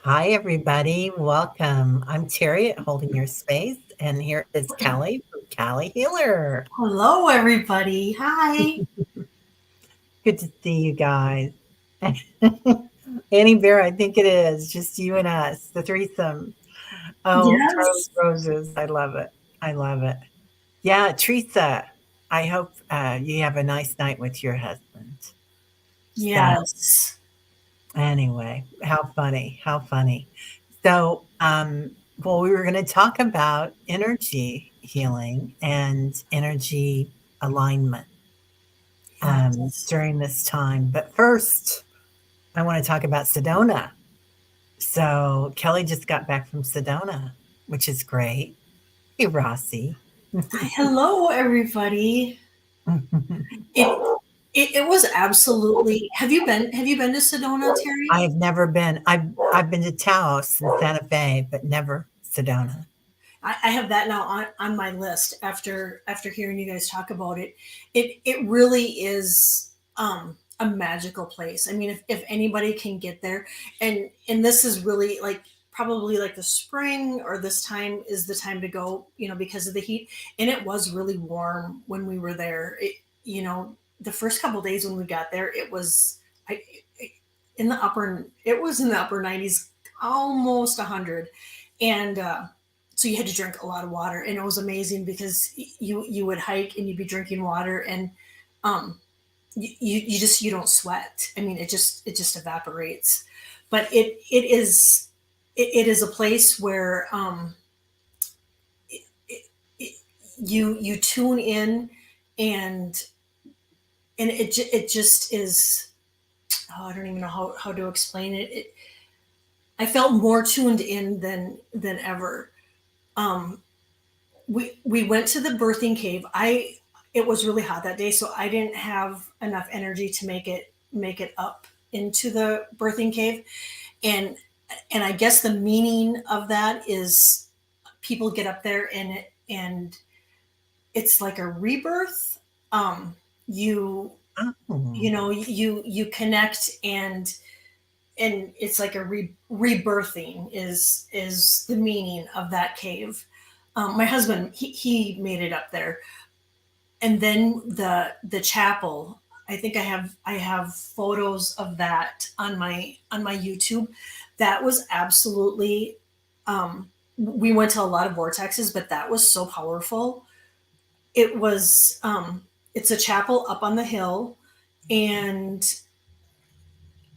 Hi, everybody. Welcome. I'm Terry at Holding Your Space, and here is Kelly from Cali Healer. Hello, everybody. Hi. Good to see you guys. Annie Bear, I think it is just you and us, the threesome. Oh, Yes. roses. I love it. I love it. Yeah, Teresa, I hope you have a nice night with your husband. So, Yes. anyway, how funny. How funny. So, well, we were going to talk about energy healing and energy alignment Yes. during this time. But first, I want to talk about Sedona. So, Kelly just got back from Sedona, which is great. Hey, Rossi. Hello, everybody. It, it was absolutely. Have you been to Sedona, Terry? I've never been. I've been to Taos and Santa Fe, but never Sedona. I have that now on my list after hearing you guys talk about it. It really is a magical place. I mean, if anybody can get there, and this is really like probably like the spring or this time is the time to go, because of the heat. And it was really warm when we were there. The first couple days when we got there, I, in the upper it was in the upper 90s, almost 100. And so you had to drink a lot of water, and it was amazing because you would hike and you'd be drinking water, and um you don't sweat. I mean, it just evaporates. But it is a place where it, it, you tune in, and it just is. Oh, I don't even know how to explain it. I felt more tuned in than ever. um we went to the birthing cave. It was really hot that day, so I didn't have enough energy to make it up into the birthing cave. And and I guess the meaning of that is people get up there, and it's like a rebirth. You Oh, you connect, and it's like a rebirthing is the meaning of that cave. My husband, he made it up there. And then the chapel, I have photos of that on my YouTube. That was absolutely. We went to a lot of vortexes, but that was so powerful. It's a chapel up on the hill, and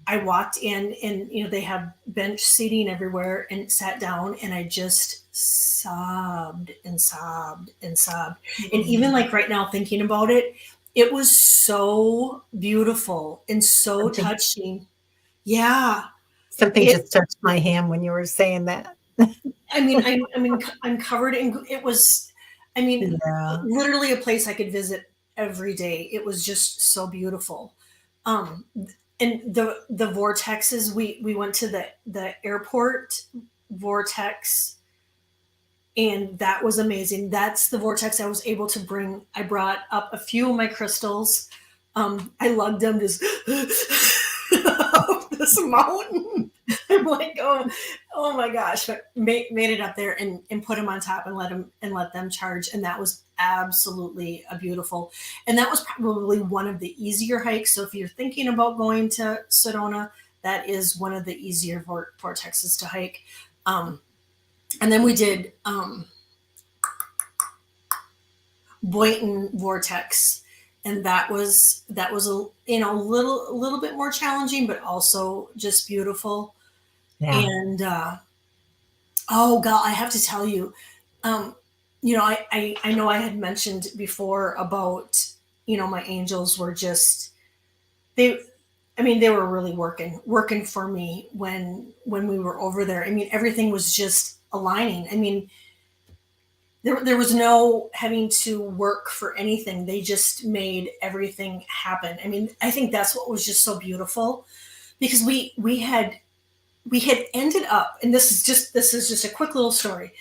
I walked in, and they have bench seating everywhere, and sat down, and I just sobbed and sobbed and sobbed. And even like right now thinking about it, it was so beautiful and so something, touching. Yeah. something It just touched my hand when you were saying that. I'm covered in it was I mean Yeah. literally a place I could visit every day. It was just so beautiful. Um and the vortexes, we went to the airport vortex, and that was amazing. That's the vortex I was able to bring. I brought up a few of my crystals. I lugged them just up this mountain. I'm like, oh my gosh! But made it up there, and put them on top, and let them charge, and that was absolutely a beautiful. And that was probably one of the easier hikes. So if you're thinking about going to Sedona, that is one of the easier vortexes to hike. Um, and then we did Boynton vortex, and that was a little bit more challenging, but also just beautiful. Yeah. And oh god, I have to tell you, um, I know I had mentioned before about, my angels were just, they I mean, they were really working for me when we were over there. I mean, everything was just aligning. I mean, there was no having to work for anything. They just made everything happen. I mean, I think that's what was just so beautiful, because we had ended up, and this is just a quick little story.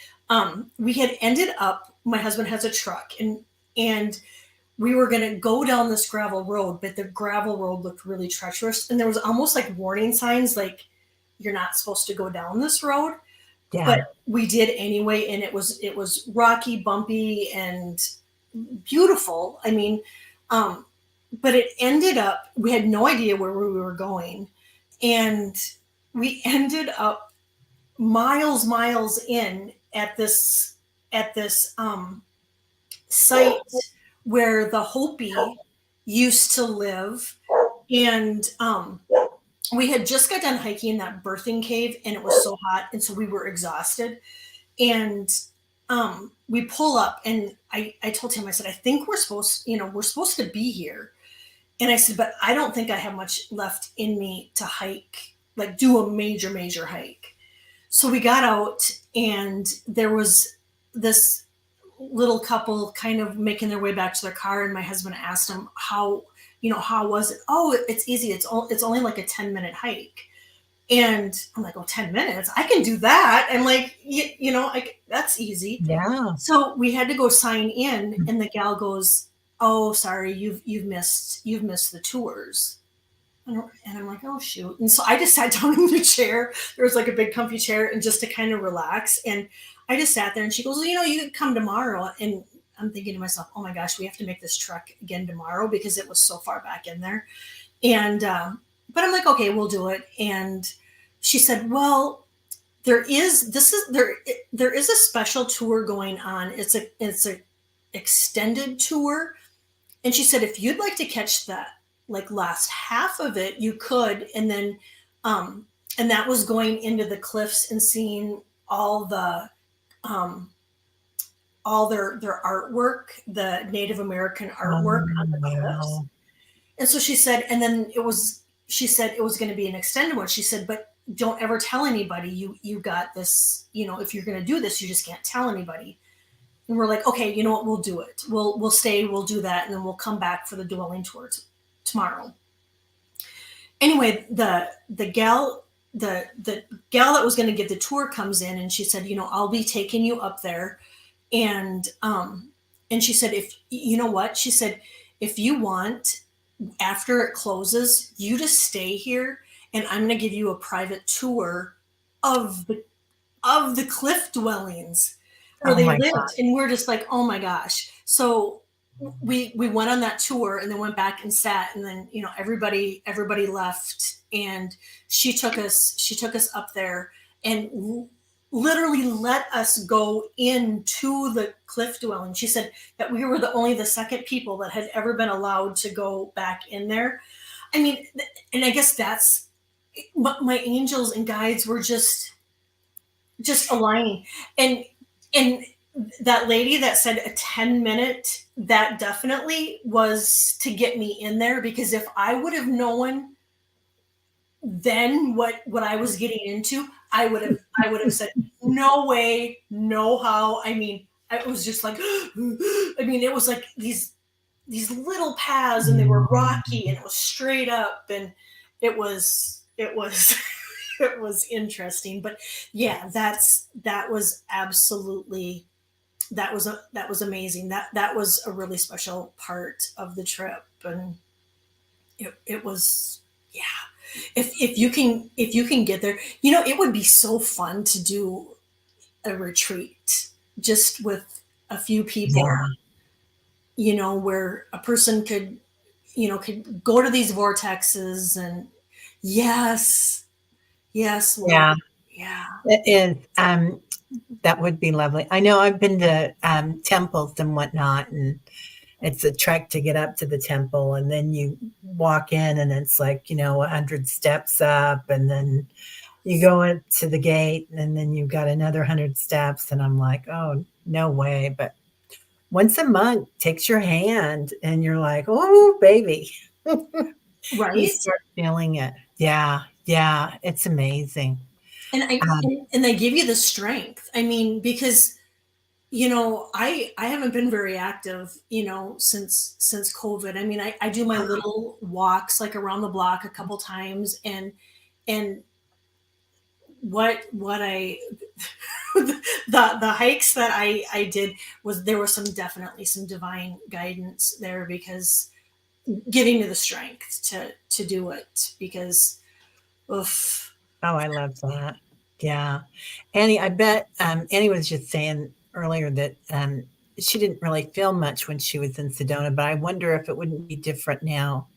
We had ended up. My husband has a truck, and we were going to go down this gravel road, but the gravel road looked really treacherous, and there was almost like warning signs, like you're not supposed to go down this road, but Yeah. we did anyway, and it was rocky, bumpy, and beautiful. I mean, um, but it ended up, we had no idea where we were going, and we ended up miles in at this site where the Hopi used to live, and we had just got done hiking that birthing cave, and it was so hot, and so we were exhausted, and we pull up, and I told him, I said, I think we're supposed to be here, and I said, but I don't think I have much left in me to hike, like do a major hike. So we got out, and there was this little couple kind of making their way back to their car, and my husband asked them, how was it? Oh, it's easy. It's only like a 10-minute hike. And I'm like, oh, 10 minutes, I can do that. I'm like, that's easy. Yeah. So we had to go sign in, and the gal goes, oh, sorry, you've missed the tours. And I'm like, oh, shoot. And so I just sat down in the chair. There was like a big comfy chair, and just to kind of relax. And I just sat there, and she goes, well, you could come tomorrow. And I'm thinking to myself, oh my gosh, we have to make this trek again tomorrow, because it was so far back in there. And, but I'm like, okay, we'll do it. And she said, well, there is a special tour going on. It's a extended tour. And she said, if you'd like to catch that, like last half of it, you could. And then, and that was going into the cliffs and seeing all um, their artwork, the Native American artwork on the cliffs. Wow. And so she said, and then she said it was going to be an extended one. She said, but don't ever tell anybody you got this. If you're going to do this, you just can't tell anybody. And we're like, okay, you know what? We'll do it. We'll stay. We'll do that, and then we'll come back for the dwelling tour tomorrow. Anyway, the gal that was going to give the tour comes in, and she said, I'll be taking you up there, and she said, if you know what, she said, if you want, after it closes, you just stay here, and I'm going to give you a private tour of the cliff dwellings where Oh they my lived. god. And we're just like, oh my gosh. So we went on that tour, and then went back and sat, and then everybody left, and she took us up there, and literally let us go into the cliff dwelling. She said that we were the second people that had ever been allowed to go back in there. I mean, and I guess that's my angels and guides were just aligning. And that lady that said a 10-minute, that definitely was to get me in there, because if I would have known then what I was getting into, I would have said, no way, no how. I mean, I was just like, I mean, it was like these little paths, and they were rocky, and it was straight up, and it was it was interesting. But yeah, that was absolutely, that was amazing. That was a really special part of the trip. And it was, yeah. If you can get there, it would be so fun to do a retreat just with a few people, Yeah. where a person could go to these vortexes. And yes, yes, Lord, Yeah. yeah. It is. That would be lovely. I know I've been to temples and whatnot, and it's a trek to get up to the temple, and then you walk in, and it's like 100 steps up, and then you go into the gate, and then you've got another 100 steps, and I'm like, oh, no way. But once a monk takes your hand, and you're like, oh, baby, you Right. start feeling it. Yeah, yeah, it's amazing. And I Um, and they give you the strength. I mean, because I haven't been very active, since COVID. I mean, I do my little walks like around the block a couple times, and what I the hikes that I did, there was definitely some divine guidance there, because giving me the strength to do it, because oof. Oh, I love that. Yeah. Annie, I bet Annie was just saying earlier that she didn't really feel much when she was in Sedona, but I wonder if it wouldn't be different now,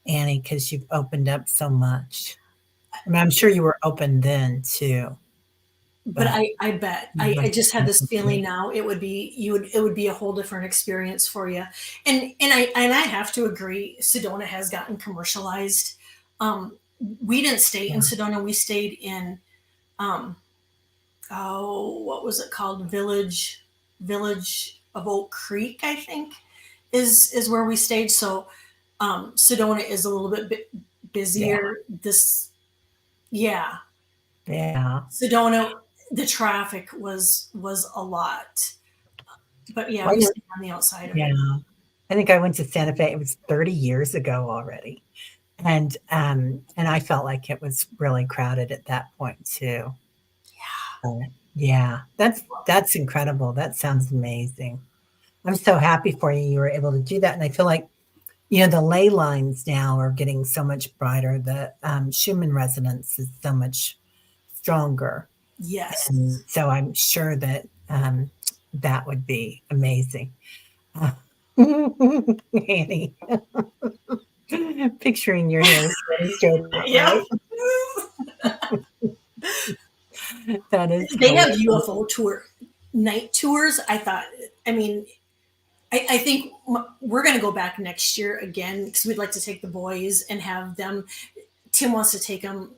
Annie, because you've opened up so much. I mean, I'm sure you were open then too, But but I bet it I wasn't just have the this same for feeling you. now it would be a whole different experience for you. And I have to agree, Sedona has gotten commercialized. Um, we didn't stay in Yeah. Sedona. We stayed in um, oh, what was it called? Village of Oak Creek, I think, is where we stayed. So Sedona is a little bit Yeah. busier. This, yeah, Yeah. Sedona, the traffic was a lot, but yeah, Well, we stayed on the outside of yeah. it. I think I went to Santa Fe. It was 30 years ago already. And I felt like it was really crowded at that point too. So, yeah, that's incredible. That sounds amazing. I'm so happy for you. You were able to do that, and I feel like the ley lines now are getting so much brighter. The Schumann resonance is so much stronger, and Yes, so I'm sure that that would be amazing. Uh, Annie, picturing your hair straight out, yeah. right? That is They hilarious. have UFO tour night tours. I thought, I mean, I think we're going to go back next year again because we'd like to take the boys and have them. Tim wants to take them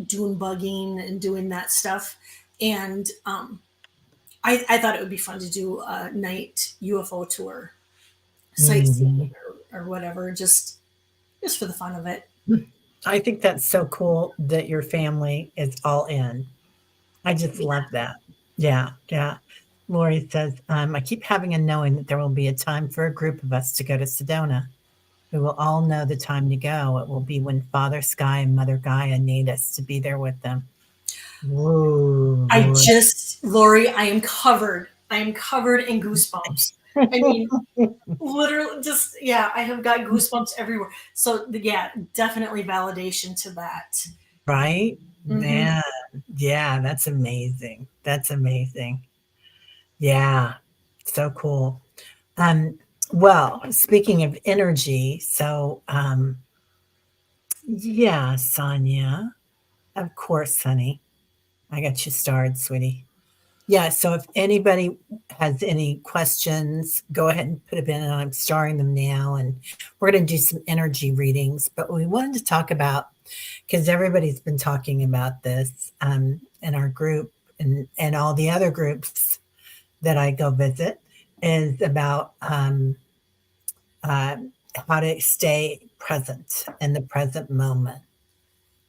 dune bugging and doing that stuff, and I thought it would be fun to do a night UFO tour, sightseeing Mhm. or whatever, just for the fun of it. I think that's so cool that your family is all in. I just Yeah. love that. Yeah, yeah. Lori says, I keep having a knowing that there will be a time for a group of us to go to Sedona. We will all know the time to go. It will be when Father Sky and Mother Gaia need us to be there with them. Whoa, Lori. Lori, I am covered. I am covered in goosebumps. I mean, literally, just yeah, I have got goosebumps everywhere. So yeah, definitely validation to that. Right? Hmm. Man, yeah, that's amazing. That's amazing. Yeah, so cool. Um, well, speaking of energy, so yeah, Sonia, of course, honey, I got you starred, sweetie. Yeah, so if anybody has any questions, go ahead and put them in, and I'm starring them now. And we're going to do some energy readings. But we wanted to talk about, because everybody's been talking about this in our group and all the other groups that I go visit, is about uh, how to stay present in the present moment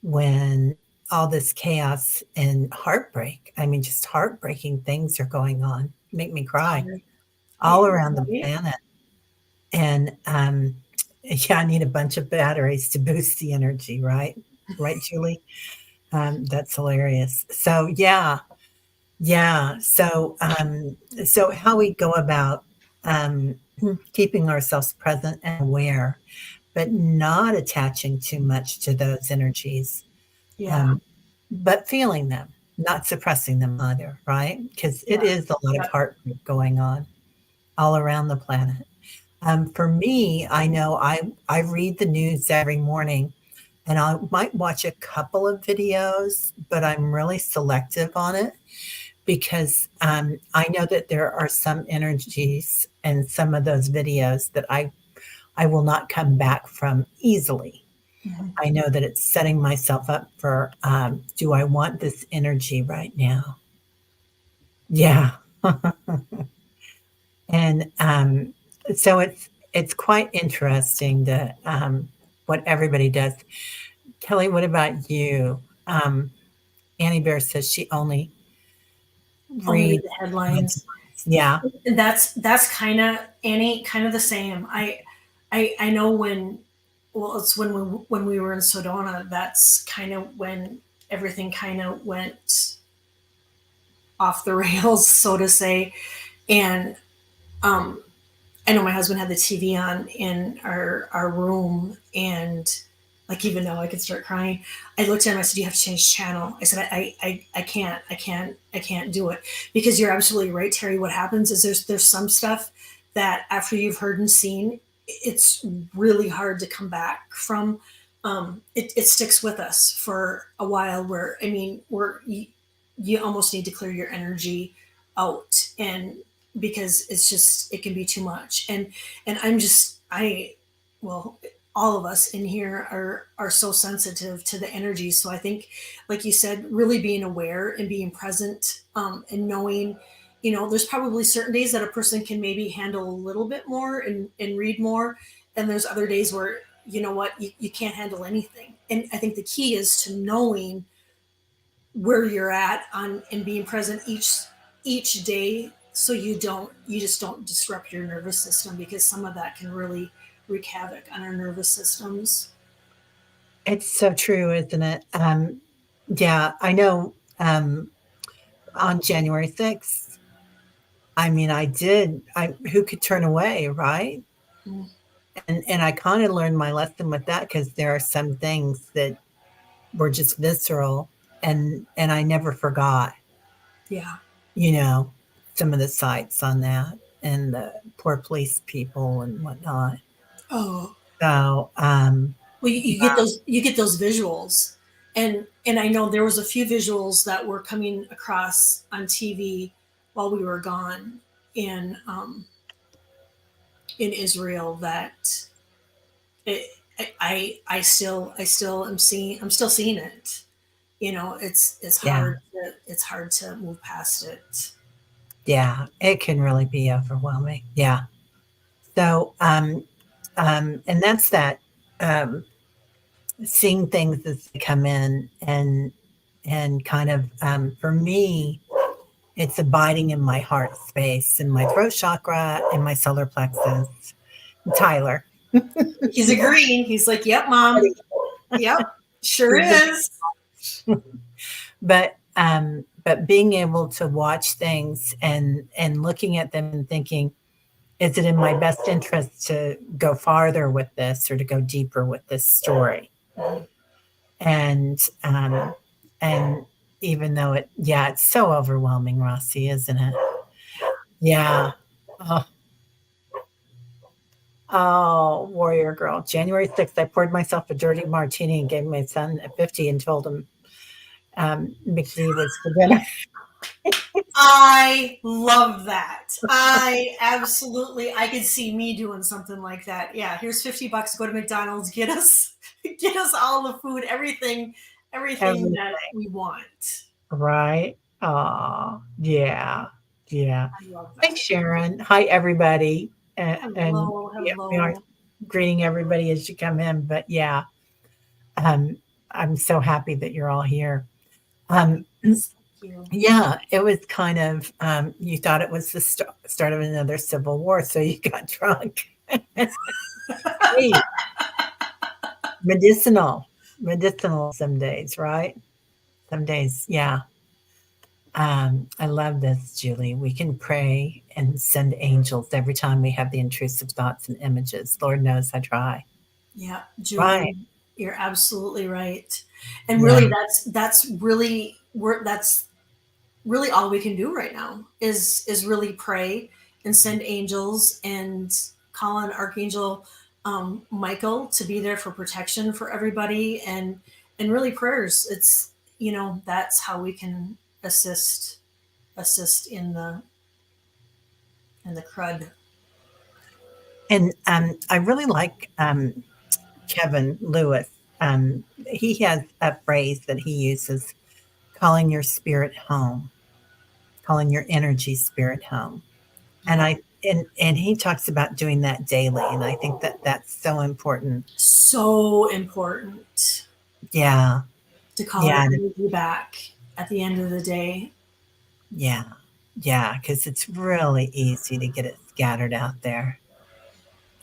when all this chaos and heartbreak, I mean, just heartbreaking things are going on, make me cry all around the Right? planet. And yeah, I need a bunch of batteries to boost the energy, right? Right, Julie? That's hilarious. So yeah, yeah. So how we go about um, keeping ourselves present and aware, but not attaching too much to those energies, Yeah. um, but feeling them, not suppressing them either, right? Because it Yeah. is a lot of Yeah. heartbreak going on all around the planet. For me, I know I read the news every morning, and I might watch a couple of videos, but I'm really selective on it because I know that there are some energies and some of those videos that I will not come back from easily. Mhm. I know that it's setting myself up for, do I want this energy right now? Yeah. And so it's quite interesting that what everybody does. Kelly, what about you? Annie Bear says she only Only read reads the headlines. headlines. Yeah. And that's kind of Annie, kind of the same. I know when, well, it's when we were in Sedona. That's kind of when everything kind of went off the rails, so to say. And um, I know my husband had the TV on in our room, and like even now I could start crying. I looked at him. I said, "You have to change channel." I said, I can't do it." Because you're absolutely right, Terry. What happens is there's some stuff that after you've heard and seen, it's really hard to come back from. It sticks with us for a while. Where I mean, you almost need to clear your energy out, and because it's just it can be too much. And I'm just I well all of us in here are so sensitive to the energy. So I think, like you said, really being aware and being present, and knowing, there's probably certain days that a person can maybe handle a little bit more and read more, and there's other days where you can't handle anything. And I think the key is to knowing where you're at on and being present each day, so you just don't disrupt your nervous system, because some of that can really wreak havoc on our nervous systems. It's so true, isn't it? Yeah, I know. On January 6th, I mean, I did. I who could turn away, right? Mm, And I kind of learned my lesson with that because there are some things that were just visceral, and I never forgot. yeah. You know, some of the sights on that and the poor police people and whatnot. Oh, So, well, you get those visuals, and I know there was a few visuals that were coming across on TV while we were gone in in Israel that it, I still am seeing, I'm still seeing it. yeah, It's hard to move past it. yeah, it can really be overwhelming. Yeah. So, and that's that, um, seeing things as they come in, and kind of, for me, it's abiding in my heart space, in my throat chakra, in my solar plexus. Tyler, He's agreeing. He's like, "Yep, mom. Yep, sure is." but being able to watch things and looking at them and thinking, is it in my best interest to go farther with this or to go deeper with this story? Mhm. And even though it's so overwhelming, Rossi, isn't it? Yeah. Oh, oh, warrior girl. January 6th, I poured myself a dirty martini and gave my son a 50 and told him, McD was for dinner. I love that. I could see me doing something like that. Yeah, here's $50. Go to McDonald's, get us, get us all the food, everything Every, that we want. right? Oh, yeah. Yeah. I love Hi, that. Sharon. Hi, everybody. And Hello, yeah, we aren't hello. greeting everybody as you come in, but yeah, um, I'm so happy that you're all here. Um, Thank you. yeah, it was kind of, you thought it was the start of another civil war, so you got drunk. Hey, medicinal, medicinal some days, right? Some days, yeah. I love this, Julie. We can pray and send angels every time we have the intrusive thoughts and images. Lord knows I try. Yeah, Right. Julie, you're absolutely right. And Yeah. really, that's really all we can do right now is really pray and send angels and call on Archangel Michael to be there for protection for everybody, and really prayers. It's that's how we can assist in the crud. And I really like Kevin Lewis. He has a phrase that he uses, calling your spirit home, calling your energy spirit home. And Yeah, he talks about doing that daily. And I think that that's so important. so important Yeah. to call our Yeah. energy back at the end of the day. Yeah. Yeah. Because it's really easy to get it scattered out there.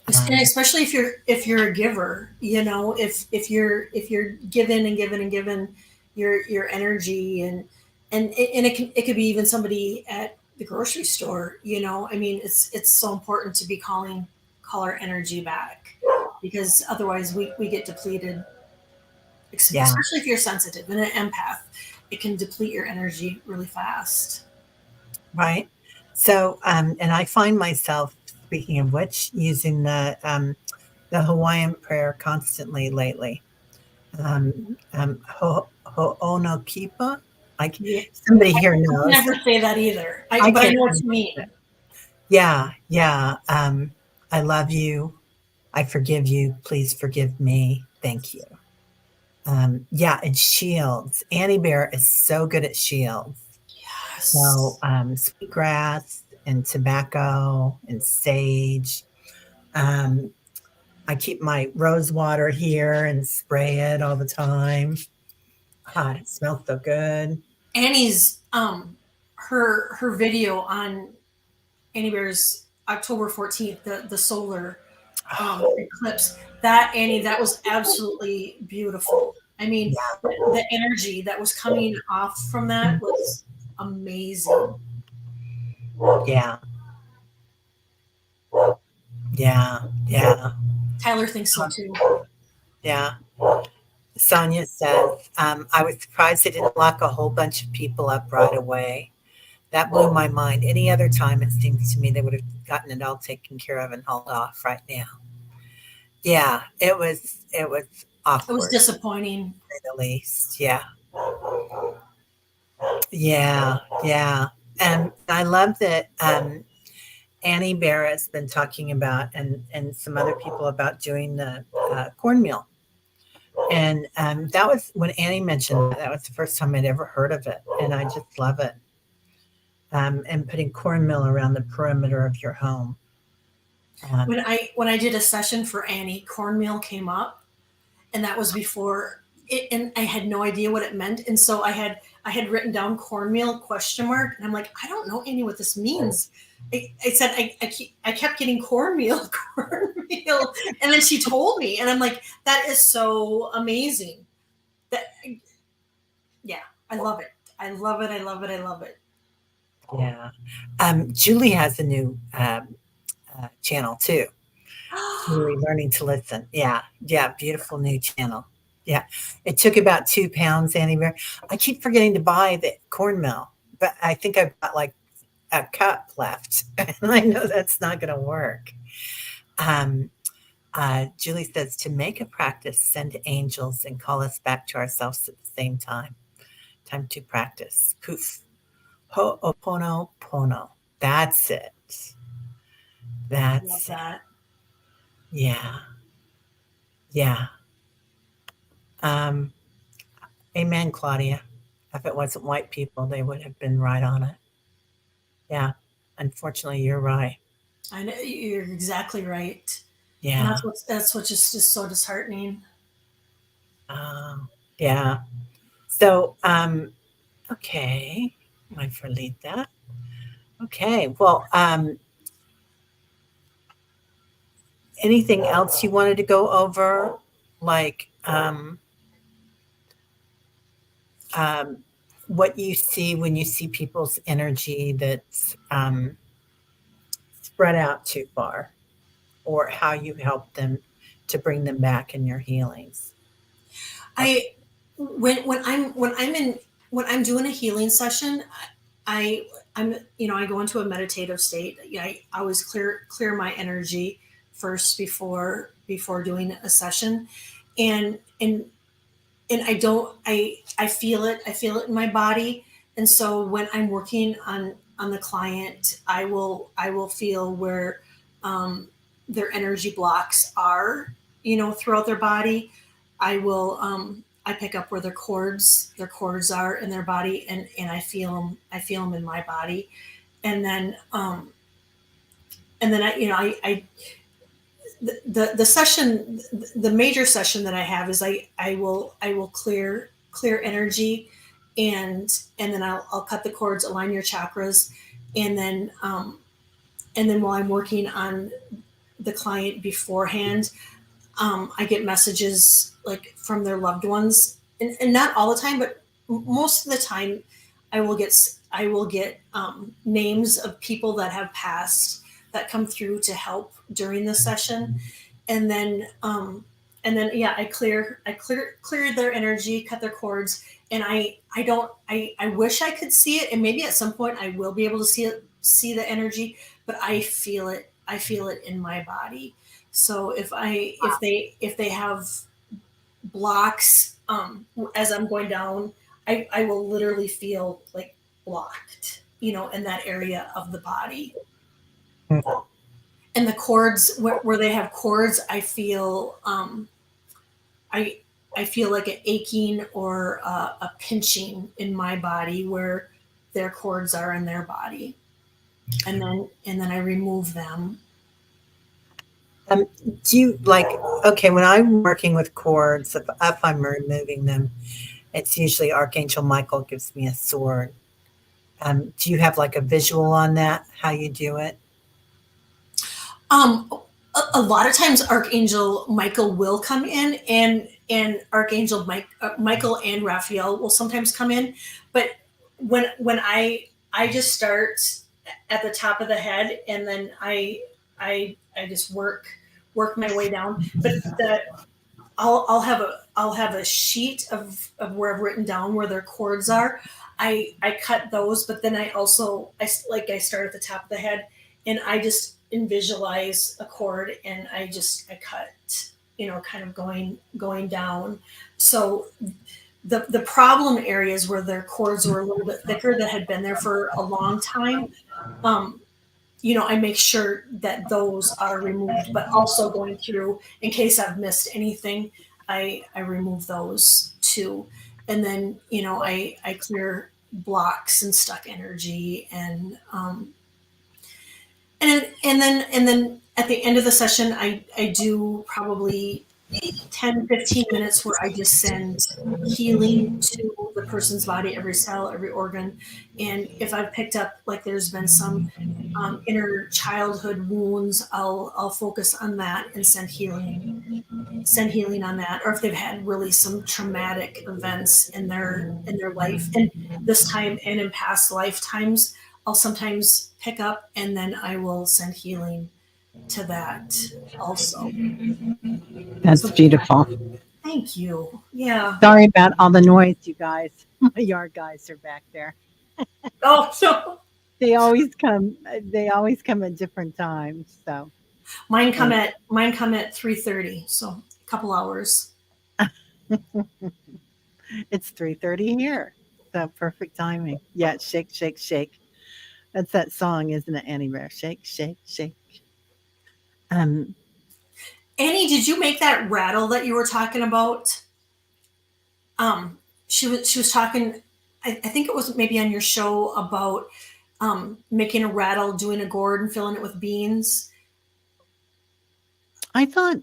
And Um, especially if you're a giver, if you're given and given and given your energy, and it could be even somebody at the grocery store. I mean, it's so important to be call our energy back, because otherwise we get depleted. Yeah. especially if you're sensitive and an empath. It can deplete your energy really fast. Right. So, and I find myself, speaking of which, using the Hawaiian prayer constantly lately. Ho'ono Kipa. Like Yeah, somebody here I can knows. never say that either. I But I can't know what you pronounce it. mean. Yeah, yeah. I love you. I forgive you. Please forgive me. Thank you. Yeah, and shields. Annie Bear is so good at shields. So, Yes. sweetgrass and tobacco and sage. Um, I keep my rose water here and spray it all the time. Ah, it smells so good. Annie's her video on Annie Bear's October 14th, the solar eclipse. That Annie, that was absolutely beautiful. I mean, Yeah. the energy that was coming off from that was amazing. Yeah. Yeah. Yeah. Tyler thinks so too. Yeah. Sonia says, I was surprised they didn't lock a whole bunch of people up right away. That blew my mind. Any other time, it seems to me they would have gotten it all taken care of and hauled off right now. Yeah, it was It was awkward, to disappointing. say the least. Yeah, yeah, yeah. And I love that Annie Barrett's been talking about, and some other people about doing the cornmeal. And that was when Annie mentioned that, that was the first time I'd ever heard of it, and I just love it. And putting cornmeal around the perimeter of your home. Um, When I did a session for Annie, cornmeal came up, and that was before it, and I had no idea what it meant, and so I had written down cornmeal question mark, and I'm like, I don't know Annie what this means. I said I kept getting cornmeal, cornmeal, and then she told me, and I'm like, that is so amazing. That Yeah, I love it. I love it. I love it. I love it. yeah. Julie has a new channel too. Julie Learning to Listen. Yeah, yeah, beautiful new channel. Yeah, it took about 2 pounds, Annie Bear. I keep forgetting to buy the cornmeal, but I think I've got like a cup left, and I know that's not going to work. Um, Julie says to make a practice, send angels and call us back to ourselves at the same time. Time to practice. Poof. Ho'oponopono. That's it. Love That's it. that. Yeah. Yeah. Um, Amen, Claudia. If it wasn't white people, they would have been right on it. Yeah. Unfortunately, you're right. I know you're exactly right, and Yeah. that's what just is so disheartening. Um, yeah. So, okay. I forlead that. Okay. Well, anything else you wanted to go over? Like, um, what you see when you see people's energy that's spread out too far, or how you help them to bring them back in your healings. Like, I when I'm doing a healing session, I go into a meditative state. I always clear my energy first before doing a session, and and and I feel it in my body, and so when I'm working on the client, I will feel where um, their energy blocks are, throughout their body. I pick up where their cords are in their body, and I feel them in my body, and then I the session, the major session that I have is I will clear energy, and then I'll cut the cords, align your chakras, and then while I'm working on the client beforehand, I get messages like from their loved ones, and not all the time, but most of the time, I will get names of people that have passed that come through to help during the session, and then then yeah, I clear their energy, cut their cords, and I don't I wish I could see it, and maybe at some point I will be able to see the energy, but I feel it in my body. So if they have blocks, as I'm going down, I will literally feel like blocked, in that area of the body. And the cords, where they have cords, I I feel like an aching or a pinching in my body where their cords are in their body, and then I remove them. Do you like, okay, when I'm working with cords, if I'm removing them, it's usually Archangel Michael gives me a sword. Do you have like a visual on that, how you do it? Um, a lot of times Archangel Michael will come in, and Archangel Michael and Raphael will sometimes come in, but when I just start at the top of the head, and then I just work my way down. But I'll have a sheet of where I've written down where their chords are. I cut those, but then I start at the top of the head, and I just visualize a chord, and I cut, kind of going down. So the problem areas where their chords were a little bit thicker, that had been there for a long time, um, I make sure that those are removed, but also going through in case I've missed anything, I remove those too. And then, I clear blocks and stuck energy, and then at the end of the session, I do probably 10-15 minutes where I just send healing to the person's body, every cell, every organ. And if I've picked up, like, there's been some inner childhood wounds, I'll focus on that and send healing on that. Or if they've had really some traumatic events in their life, and this time and in past lifetimes, I'll sometimes pick up, and then I will send healing to that also. That's So beautiful. thank you. Yeah. Sorry about all the noise, you guys. My yard guys are back there. Oh, so They always come. They always come at different times. So mine come at 3:30, so a couple hours. it's 3:30 here. So perfect timing. Yeah, shake, shake, shake. That's that song, isn't it, Annie Bear? Shake, shake, shake. Um, Annie, did you make that rattle that you were talking about? She was talking. I think it was maybe on your show about making a rattle, doing a gourd, and filling it with beans. I thought,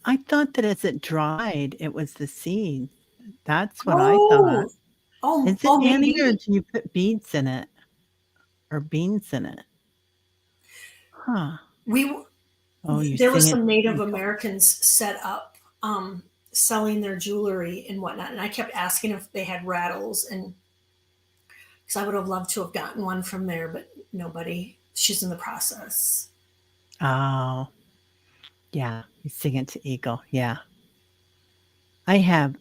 I thought that as it dried, it was the seeds. That's what I thought. Oh, oh, Is it oh, Annie, or maybe do you put beads in it or beans in it? Huh. we. Oh, you There were sing it. some Native Americans set up, selling their jewelry and whatnot, and I kept asking if they had rattles, and because I would have loved to have gotten one from there, but nobody. She's in the process. Oh, yeah. You sing it to Eagle. Yeah. I have,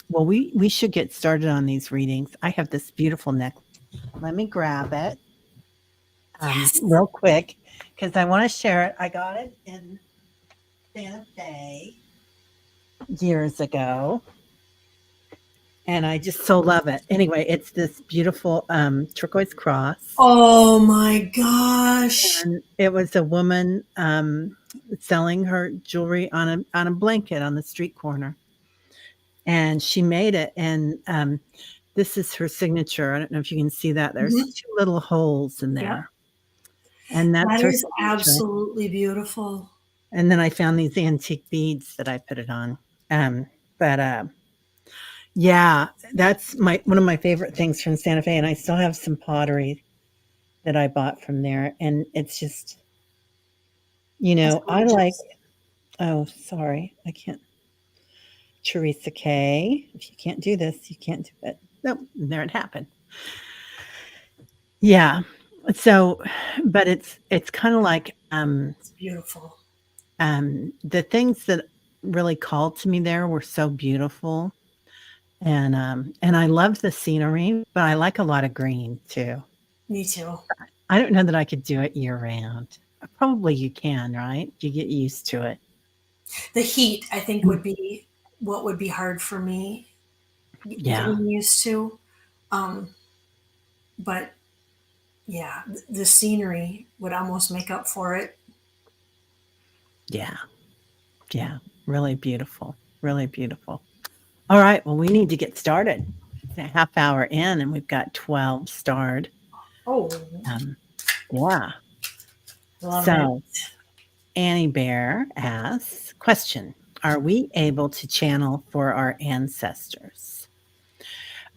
well, we should get started on these readings. I have this beautiful necklace. Let me grab it Yes. real quick because I want to share it. I got it in Santa Fe years ago, and I just so love it. Anyway, it's this beautiful turquoise cross. Oh my gosh. And it was a woman selling her jewelry on a blanket on the street corner, and she made it. And this is her signature. I don't know if you can see that. There's Mhm. two little holes in Yep. there, and that's That her is signature. absolutely beautiful. And then I found these antique beads that I put it on. But yeah, that's my one of my favorite things from Santa Fe, and I still have some pottery that I bought from there, and it's just, That's I like. gorgeous. Oh, sorry, I can't. Teresa K. If you can't do this, you can't do it. Nope, there it happened. Yeah. So, but it's kind of like It's beautiful. the things that really called to me there were so beautiful. And I love the scenery, but I like a lot of green too. Me too. I don't know that I could do it year round. Probably you can, right? You get used to it. The heat, I think, would be what would be hard for me Yeah. getting used to. Um, but yeah, the scenery would almost make up for it. Yeah. Yeah. Really beautiful. Really beautiful. All right. Well, we need to get started. It's a half hour in and we've got 12 starred. Oh, Um, yeah. love it. So Annie Bear asks, question, are we able to channel for our ancestors?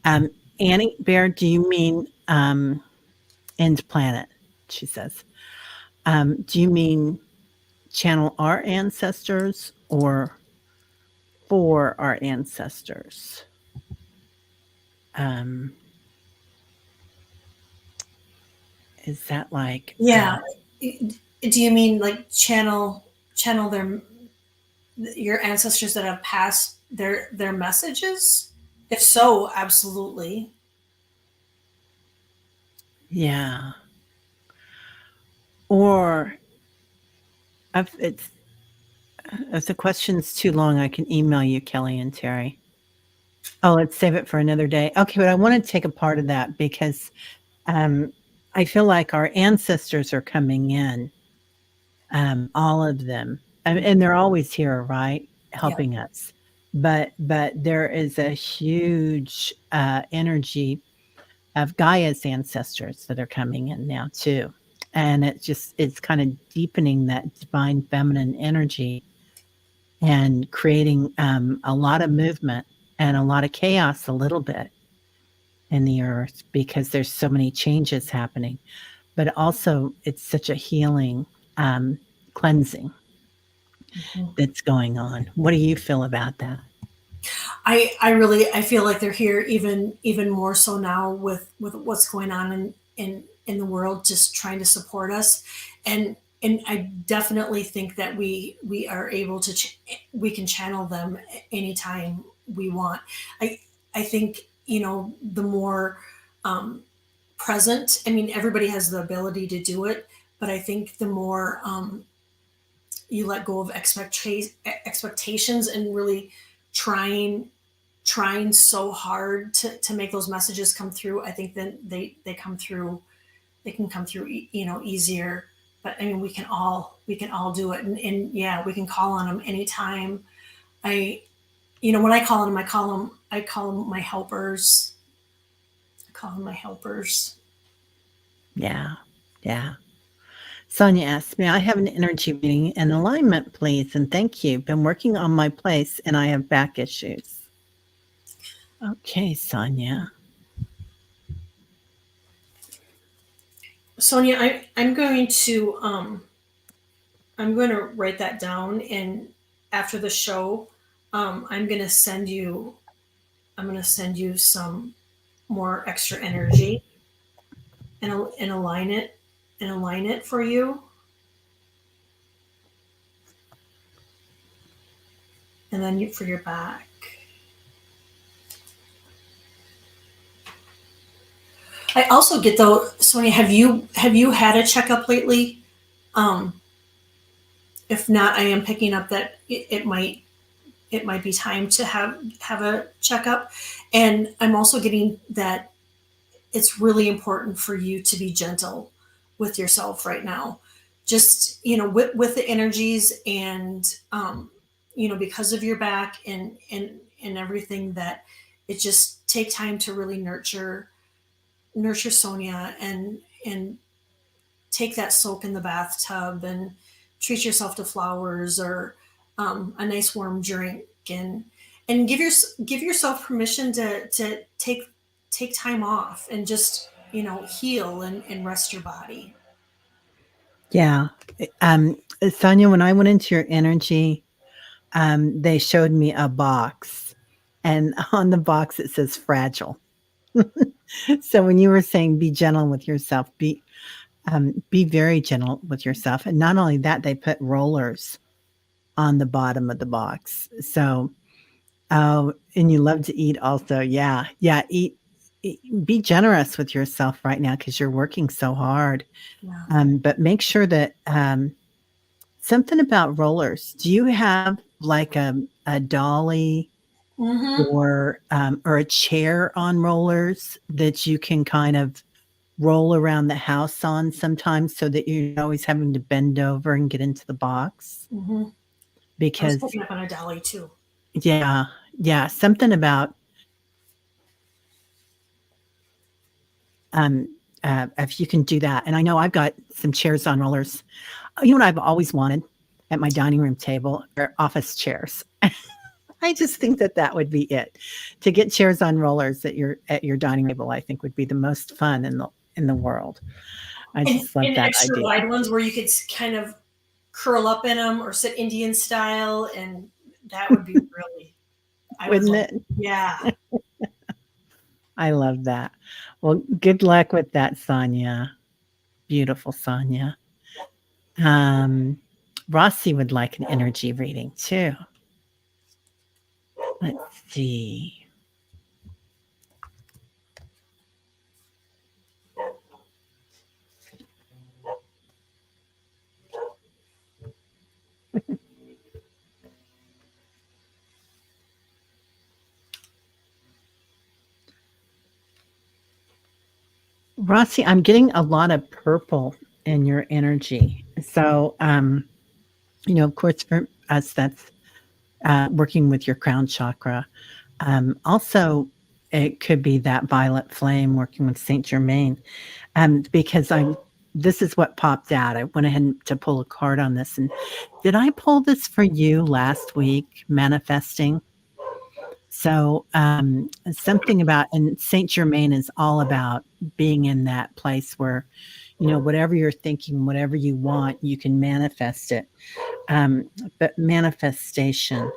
Annie Bear, do you mean end planet? She says. Do you mean channel our ancestors or for our ancestors? Um, is that like Yeah. Do you mean like channel their your ancestors that have passed their messages? If so, absolutely. yeah. Or if the question's too long, I can email you, Kelly and Terry. Oh, let's save it for another day. Okay, but I want to take a part of that because um, I feel like our ancestors are coming in, all of them, and they're always here, right, Yeah. helping us. But there is a huge energy of Gaia's ancestors that are coming in now too, and it's kind of deepening that divine feminine energy and creating a lot of movement and a lot of chaos a little bit in the earth because there's so many changes happening, but also it's such a healing, cleansing Mhm. that's going on. What do you feel about that? I really I feel like they're here even more so now with what's going on in the world, just trying to support us, and I definitely think that we are able to we can channel them anytime we want. I think the more um, present. I mean, everybody has the ability to do it, but I think the more you let go of expectations and really trying so hard to make those messages come through, I think then they come through. They can come through easier. But I mean, we can all do it, and yeah, we can call on them anytime. I when I call on them, I call them my helpers. I call them my helpers. Yeah, yeah. Sonia asks, may I have an energy reading and alignment, please? And thank you. Been working on my place and I have back issues. Okay, Sonia. Sonia, I'm going to write that down, and after the show, I'm going to send you some more extra energy, and align it for you, and then for your back. I also get though, Sonia, have you had a checkup lately? Um, if not, I am picking up that it might be time to have a checkup, and I'm also getting that it's really important for you to be gentle with yourself right now, just with the energies, and because of your back and everything, that it just take time to really nurture Sonia, and take that soak in the bathtub, and treat yourself to flowers, or a nice warm drink, and give yourself permission to take time off, and just heal, and rest your body. Yeah. Um, Sonia, when I went into your energy, they showed me a box, and on the box it says fragile. So when you were saying be gentle with yourself, be very gentle with yourself. And not only that, they put rollers on the bottom of the box. So, oh, and you love to eat also. Yeah. Yeah. Be generous with yourself right now because you're working so hard. Yeah. But make sure that something about rollers. Do you have like a dolly Mm-hmm. or a chair on rollers that you can kind of roll around the house on sometimes so that you're always having to bend over and get into the box? Mm-hmm. I was Because picking up on a dolly too. yeah, yeah, something about um if you can do that. And I know I've got some chairs on rollers. You know what I've always wanted at my dining room table are office chairs. I just think that that would be it. To get chairs on rollers at your dining table, I think would be the most fun in the world. I just love And that extra idea. wide ones where you could kind of curl up in them or sit Indian style, and that would be really. I would Wouldn't love. it? Yeah. I love that. Well, good luck with that, Sonia. Beautiful, Sonia. Um, Rossi would like an energy reading too. Let's see. Rossi, I'm getting a lot of purple in your energy. So, of course, for us, that's working with your crown chakra. Also, it could be that violet flame working with Saint Germain. Because this is what popped out. I went ahead to pull a card on this. And did I pull this for you last week, manifesting? So, something about, and Saint Germain is all about being in that place where, whatever you're thinking, whatever you want, you can manifest it. But manifestation,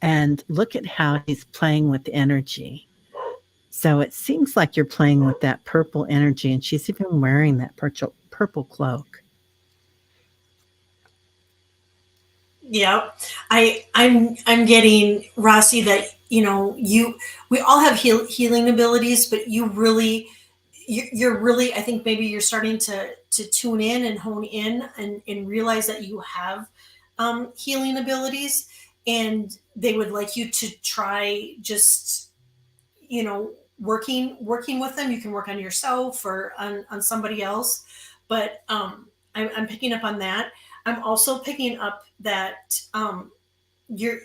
and look at how he's playing with energy. So it seems like you're playing with that purple energy, and she's even wearing that purple cloak. Yeah, I'm getting Rossi that we all have healing abilities, but you're really, I think maybe you're starting to tune in and hone in and realize that you have healing abilities, and they would like you to try just working with them. You can work on yourself or on somebody else, but I'm picking up on that. I'm also picking up that you're,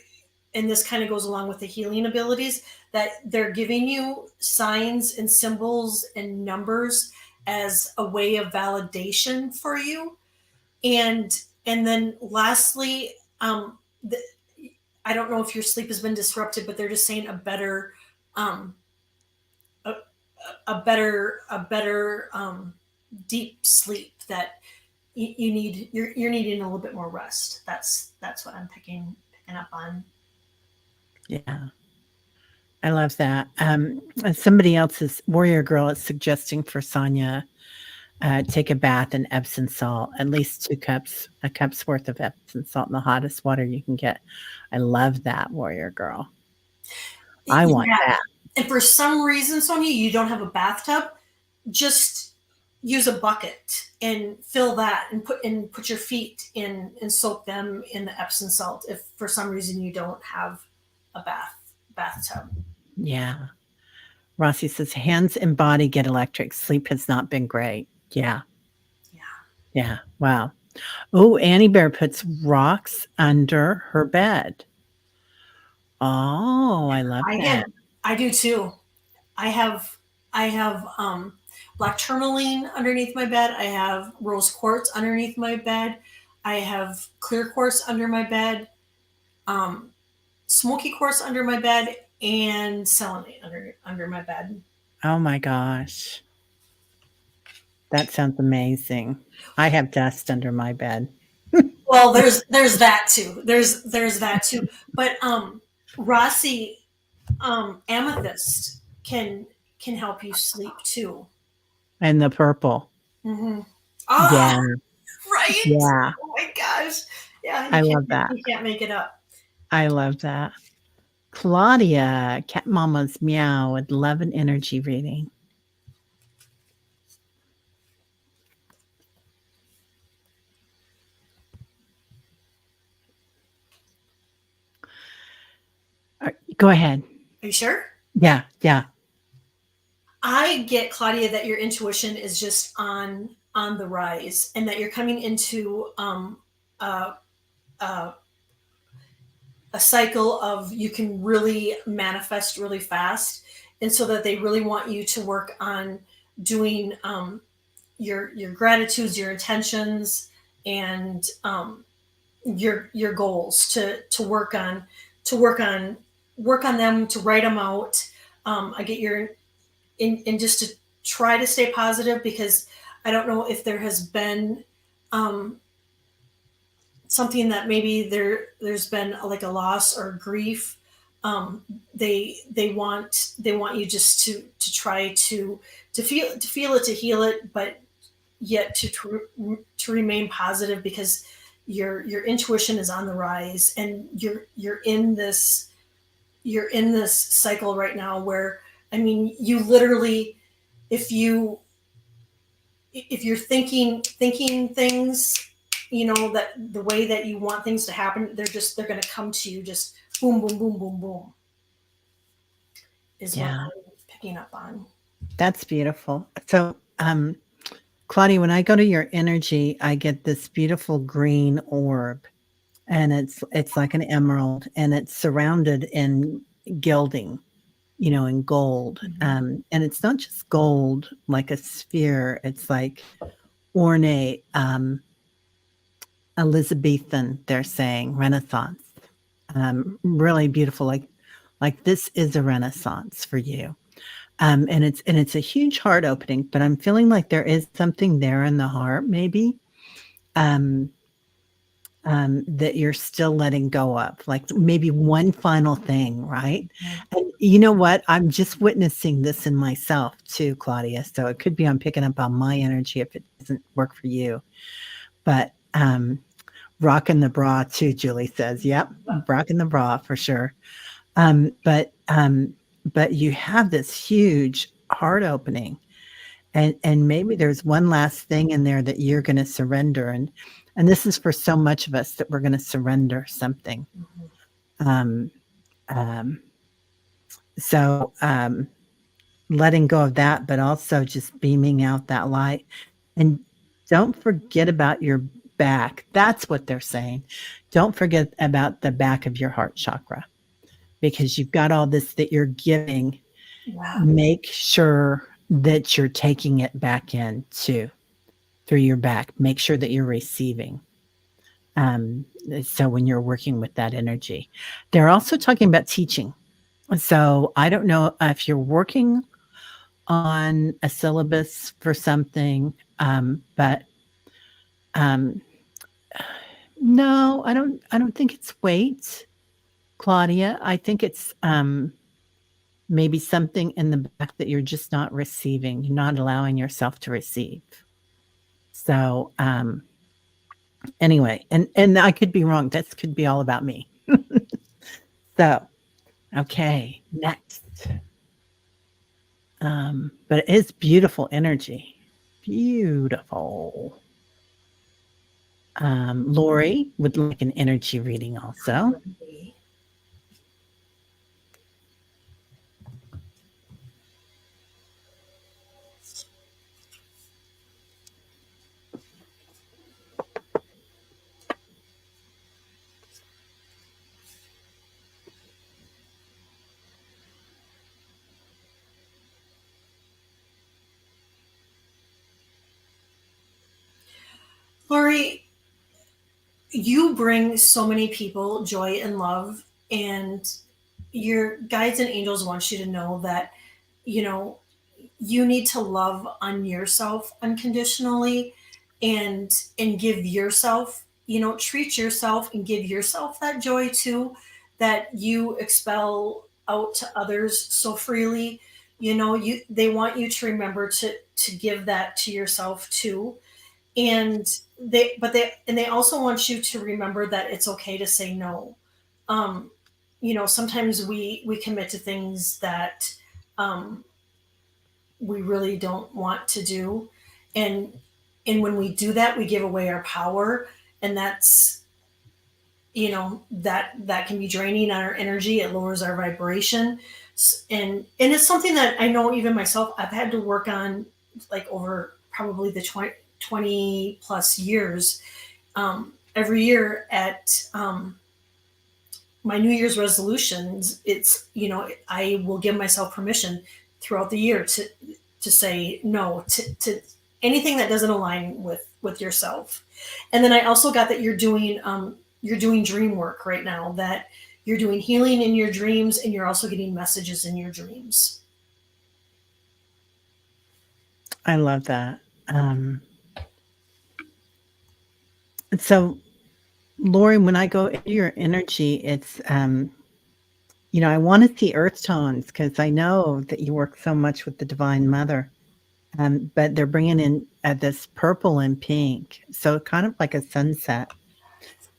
and this kind of goes along with the healing abilities, that they're giving you signs and symbols and numbers as a way of validation for you. And then lastly, the, I don't know if your sleep has been disrupted, but they're just saying um, a, a better deep sleep, that you need, you're needing a little bit more rest. That's what I'm picking up on. Yeah, I love that. Somebody else's warrior girl is suggesting for Sonia, take a bath in Epsom salt, at least a cup's worth of Epsom salt in the hottest water you can get. I love that, warrior girl. I want Yeah. that. And for some reason, Sonia, you don't have a bathtub, just use a bucket and fill that and put your feet in and soak them in the Epsom salt if for some reason you don't have a bathtub. Yeah. Rossi says, hands and body get electric. Sleep has not been great. Yeah. Yeah. Yeah. Wow. Oh, Annie Bear puts rocks under her bed. Oh, I love that. I do too. I have I have black tourmaline underneath my bed. I have rose quartz underneath my bed. I have clear quartz under my bed. Um, Smoky quartz under my bed, and selenite under my bed. Oh my gosh. That sounds amazing. I have dust under my bed. Well, there's that too. There's that too. But Rossi, amethyst can help you sleep too. And the purple. Mm-hmm. Yeah. Ah, right. Yeah. Oh my gosh, Yeah, I love that. you can't make it up. I love that. Claudia, Cat Mama's Meow with love and energy reading. Go ahead. Are you sure? Yeah, yeah. I get, Claudia, that your intuition is just on the rise, and that you're coming into uh, uh, a cycle of you can really manifest really fast, and so that they really want you to work on doing your gratitudes, your intentions, and your goals to work on to work on work on them, to write them out. I get your in just to try to stay positive, because I don't know if there has been um, something that maybe there's been like a loss or grief. They want you just to try to feel it, to heal it, but yet to remain positive, because your intuition is on the rise, and you're in this cycle right now where, I mean, you literally, if you if you're thinking things, that the way that you want things to happen, they're going to come to you, just boom, boom, boom, boom, boom, is what Yeah. I'm picking up on. That's beautiful. So, Claudia, when I go to your energy, I get this beautiful green orb, and it's like an emerald, and it's surrounded in gilding, in gold. And it's not just gold like a sphere; it's like ornate, Elizabethan. They're saying Renaissance, really beautiful. Like this is a Renaissance for you. And it's a huge heart opening, but I'm feeling like there is something there in the heart, maybe, um, that you're still letting go of, like maybe one final thing, right? And you know what? I'm just witnessing this in myself too, Claudia. So it could be I'm picking up on my energy if it doesn't work for you. But rocking the bra too, Julie says. Yep, rocking the bra for sure. Um, but um, but you have this huge heart opening, and maybe there's one last thing in there that you're going to surrender, and this is for so much of us, that we're going to surrender something. Um, um, so letting go of that, but also just beaming out that light, and don't forget about your back. That's what they're saying. Don't forget about the back of your heart chakra, because you've got all this that you're giving. Wow. Make sure that you're taking it back in too, through your back. Make sure that you're receiving. So when you're working with that energy, they're also talking about teaching. So I don't know if you're working on a syllabus for something, but um, no, I don't. I don't think it's weight, Claudia. I think it's maybe something in the back that you're just not receiving. You're not allowing yourself to receive. So anyway, and I could be wrong. This could be all about me. So okay, next. But it is beautiful energy. Beautiful. Lori would like an energy reading also. Lori, you bring so many people joy and love, and your guides and angels want you to know that, you know, you need to love on yourself unconditionally, and give yourself, treat yourself and give yourself that joy too, that you expel out to others so freely. They want you to remember to give that to yourself too. and they also want you to remember that it's okay to say no. um Sometimes we commit to things that um we really don't want to do, and when we do that, we give away our power, and that's, that can be draining on our energy. It lowers our vibration. And it's something that I know even myself I've had to work on, like over probably the 20 plus years. Every year at my New Year's resolutions, it's, I will give myself permission throughout the year to say no to anything that doesn't align with yourself. And then I also got that you're doing dream work right now, that you're doing healing in your dreams, and you're also getting messages in your dreams. I love that. So, Lori, when I go into your energy, it's I want to see earth tones because I know that you work so much with the Divine Mother. But they're bringing in this purple and pink, so kind of like a sunset.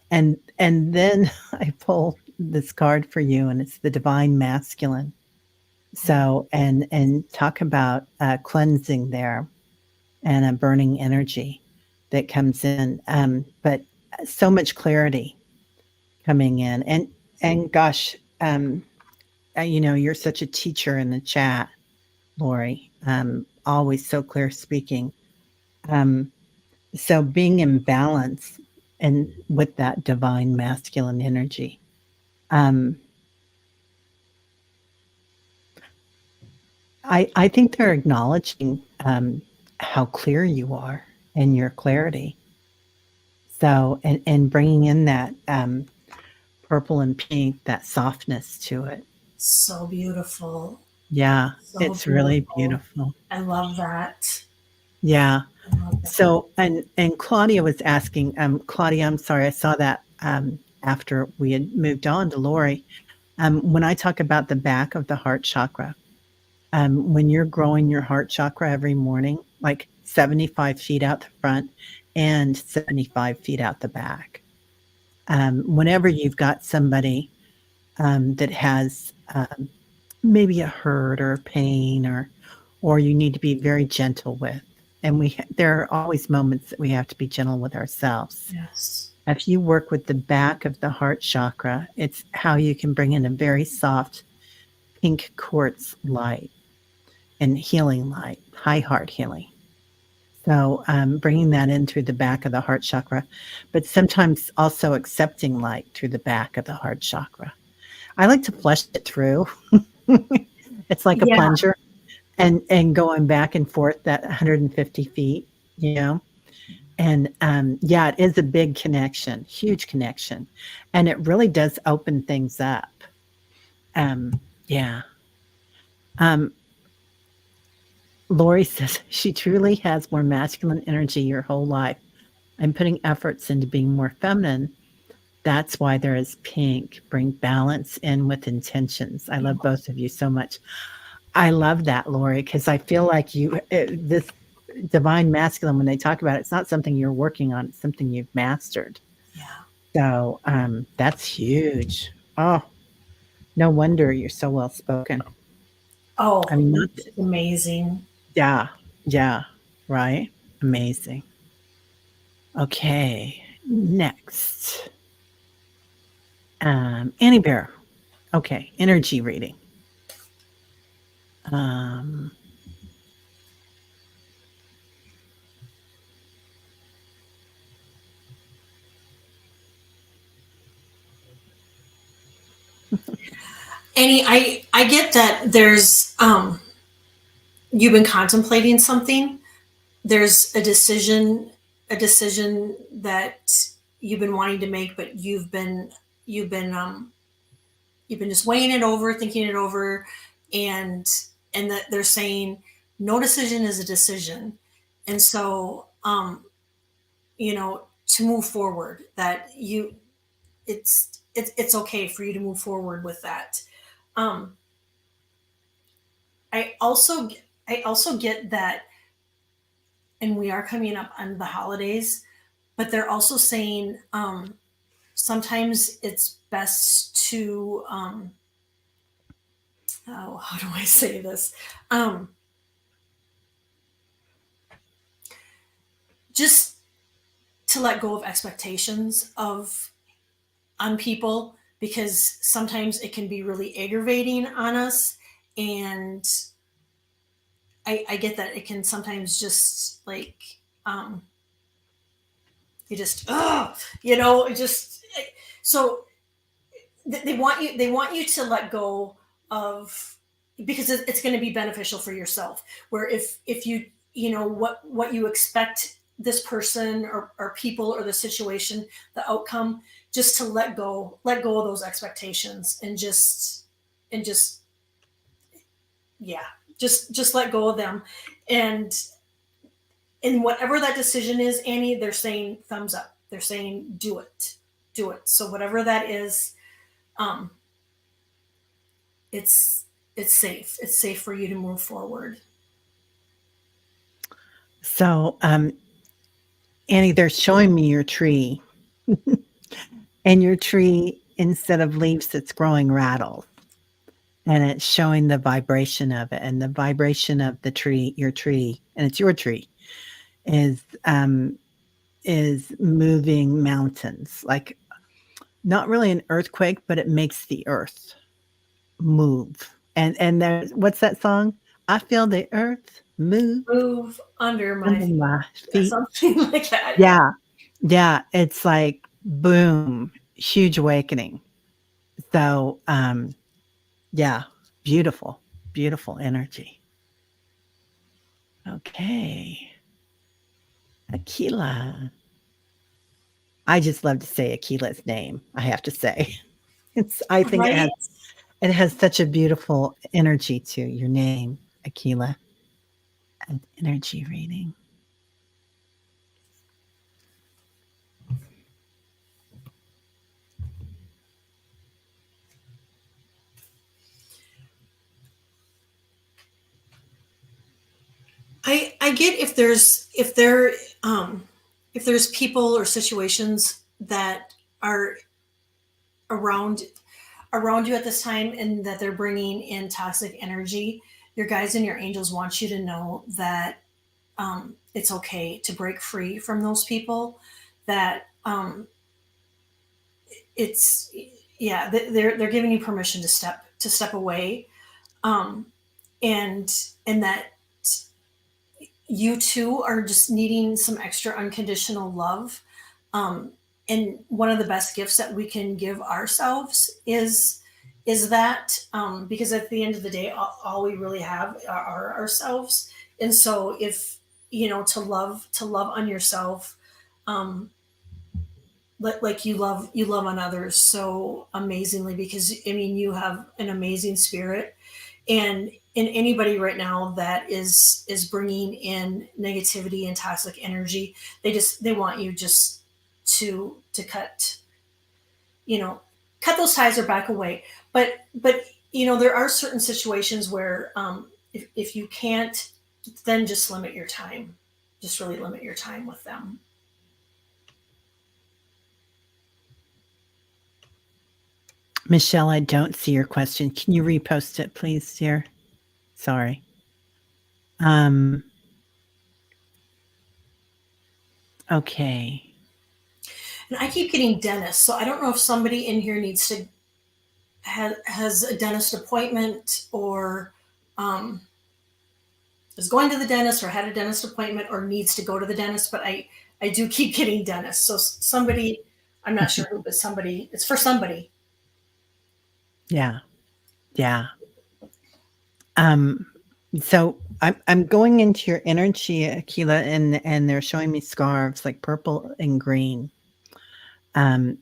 And then I pull this card for you, and it's the Divine Masculine. So and talk about cleansing there and a burning energy that comes in, but so much clarity coming in, and gosh, you're such a teacher in the chat, Lori. Always so clear speaking. Um, so being in balance and with that divine masculine energy. Um, I think they're acknowledging how clear you are and your clarity. So, and bringing in that purple and pink, that softness to it. So beautiful. Yeah, So it's really beautiful. beautiful. I love that. Yeah. I love that. So, and Claudia was asking, Claudia, I'm sorry, I saw that after we had moved on to Lori. When I talk about the back of the heart chakra, when you're growing your heart chakra every morning, like 75 feet out the front and 75 feet out the back. Whenever you've got somebody that has maybe a hurt or a pain, or you need to be very gentle with, and there are always moments that we have to be gentle with ourselves. Yes. If you work with the back of the heart chakra, it's how you can bring in a very soft pink quartz light and healing light, high heart healing. So bringing that in through the back of the heart chakra, but sometimes also accepting light through the back of the heart chakra. I like to flush it through. It's like a Yeah. plunger, and going back and forth that 150 feet, And yeah, it is a big connection, huge connection, and it really does open things up. Yeah. Um, Lori says she truly has more masculine energy your whole life. I'm putting efforts into being more feminine. That's why there is pink. Bring balance in with intentions. I love both of you so much. I love that, Lori, because I feel like this divine masculine, when they talk about it, it's not something you're working on, it's something you've mastered. Yeah. So that's huge. Oh, no wonder you're so well spoken. Oh, I mean, not, it's amazing. yeah, yeah, right? Amazing. Okay, next. Annie Bear. Okay, energy reading. Um, Annie, I get that there's you've been contemplating something. There's a decision that you've been wanting to make, but you've been you've been just weighing it over, thinking it over, and that they're saying no decision is a decision. And so to move forward, that it's okay for you to move forward with that. um I also I also get that we are coming up on the holidays, but they're also saying sometimes it's best to oh, how do I say this? Just to let go of expectations of on people, because sometimes it can be really aggravating on us, and I get that it can sometimes just like you just just so they want you to let go of, because it's going to be beneficial for yourself, where if you what you expect this person or people or the situation, the outcome, just to let go of those expectations, and just yeah, just let go of them. And whatever that decision is, Annie, they're saying thumbs up, they're saying do it. So whatever that is, um it's safe. It's safe for you to move forward. So, Annie, they're showing me your tree, and your tree, instead of leaves, it's growing rattles, and it's showing the vibration of it, and the vibration of the tree, your tree, and it's your tree, is moving mountains, like not really an earthquake, but it makes the earth move. And there's, what's that song? I feel the earth move Move under my under feet. my Yeah, feet. something like that. Yeah. Yeah. It's like boom, huge awakening. So yeah, beautiful, beautiful energy. Okay. Aquila. I just love to say Aquila's name, I have to say. I think Right. it has such a beautiful energy to your name, Aquila. An energy reading. I get if there's people or situations that are around you at this time, and that they're bringing in toxic energy. Your guides and your angels want you to know that it's okay to break free from those people. That it's yeah, they're giving you permission to step away, um, and that you too are just needing some extra unconditional love. Um, and one of the best gifts that we can give ourselves is that, because at the end of the day, all we really have are ourselves. And so if to love on yourself, um, like you love on others so amazingly, because I mean you have an amazing spirit. And anybody right now that is bringing in negativity and toxic energy, they want you just to you know cut those ties or back away. But there are certain situations where, if you can't, then just limit your time, just really limit your time with them. Michelle, I don't see your question. Can you repost it, please, dear? Sorry. Okay. And I keep getting dentists, so I don't know if somebody in here needs to has a dentist appointment, or um, is going to the dentist, or had a dentist appointment, or needs to go to the dentist. But I do keep getting dentists. So somebody, I'm not sure who, but somebody, it's for somebody. Yeah. Yeah. So I'm going into your energy, Aquila, and they're showing me scarves like purple and green. And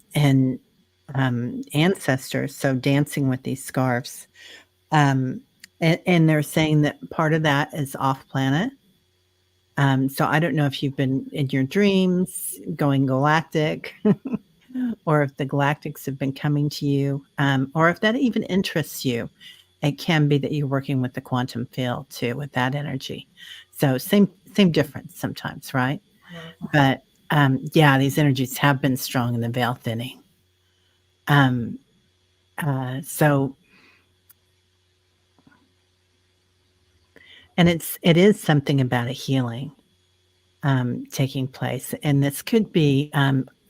ancestors, so dancing with these scarves. And they're saying that part of that is off planet. So I don't know if you've been in your dreams going galactic, or if the galactics have been coming to you, or if that even interests you. It can be that you're working with the quantum field too, with that energy. So same difference sometimes, right? Mhm. But yeah, these energies have been strong in the veil thinning. Um, so, and it is something about a healing taking place, and this could be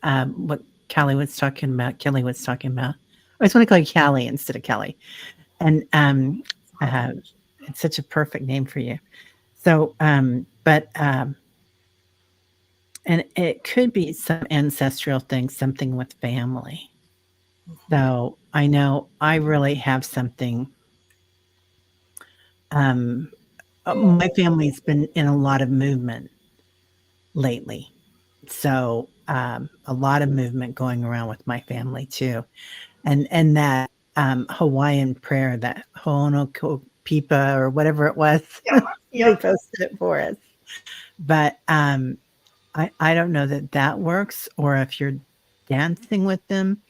what Callie was talking about. Kelly was talking about. I just want to call you Callie instead of Kelly, and uh, it's such a perfect name for you. So, but and it could be some ancestral thing, something with family. So I know I really have something. Um, my family's been in a lot of movement lately. So a lot of movement going around with my family too. And that Hawaiian prayer, that Ho'onokopipa or whatever it was, Yep. they Yep. posted it for us. But I don't know that that works or if you're dancing with them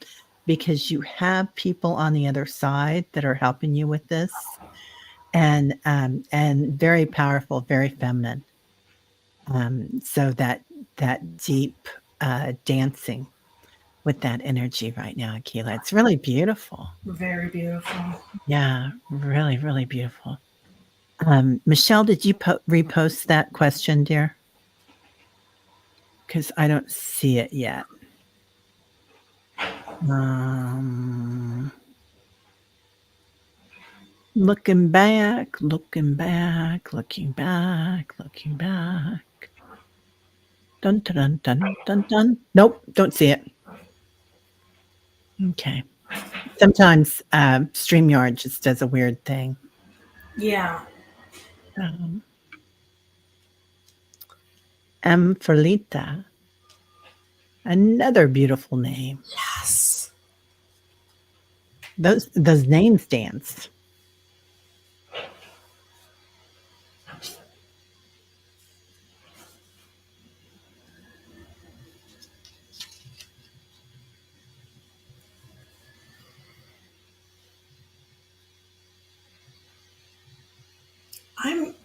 because you have people on the other side that are helping you with this and very powerful, very feminine. So that deep dancing with that energy right now, Akila, it's really beautiful. Very beautiful. Yeah, really, really beautiful. Michelle, did you repost that question, dear? Because I don't see it yet. Um, looking back, looking back, looking back, looking back. Dun dun dun dun dun dun. Nope, don't see it. Okay. Sometimes StreamYard just does a weird thing. Yeah. Um, M for Lita, another beautiful name. Yes. Those names dance.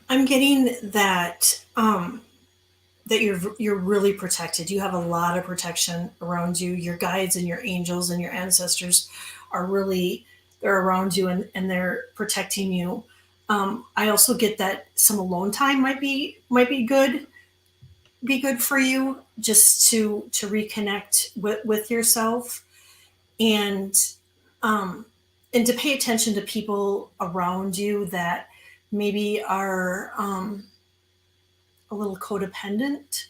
I'm getting that that you're really protected. You have a lot of protection around you. Your guides and your angels and your ancestors are really they're around you and they're protecting you. I also get that some alone time might be good for you just to reconnect with yourself and um, and to pay attention to people around you that maybe are a little codependent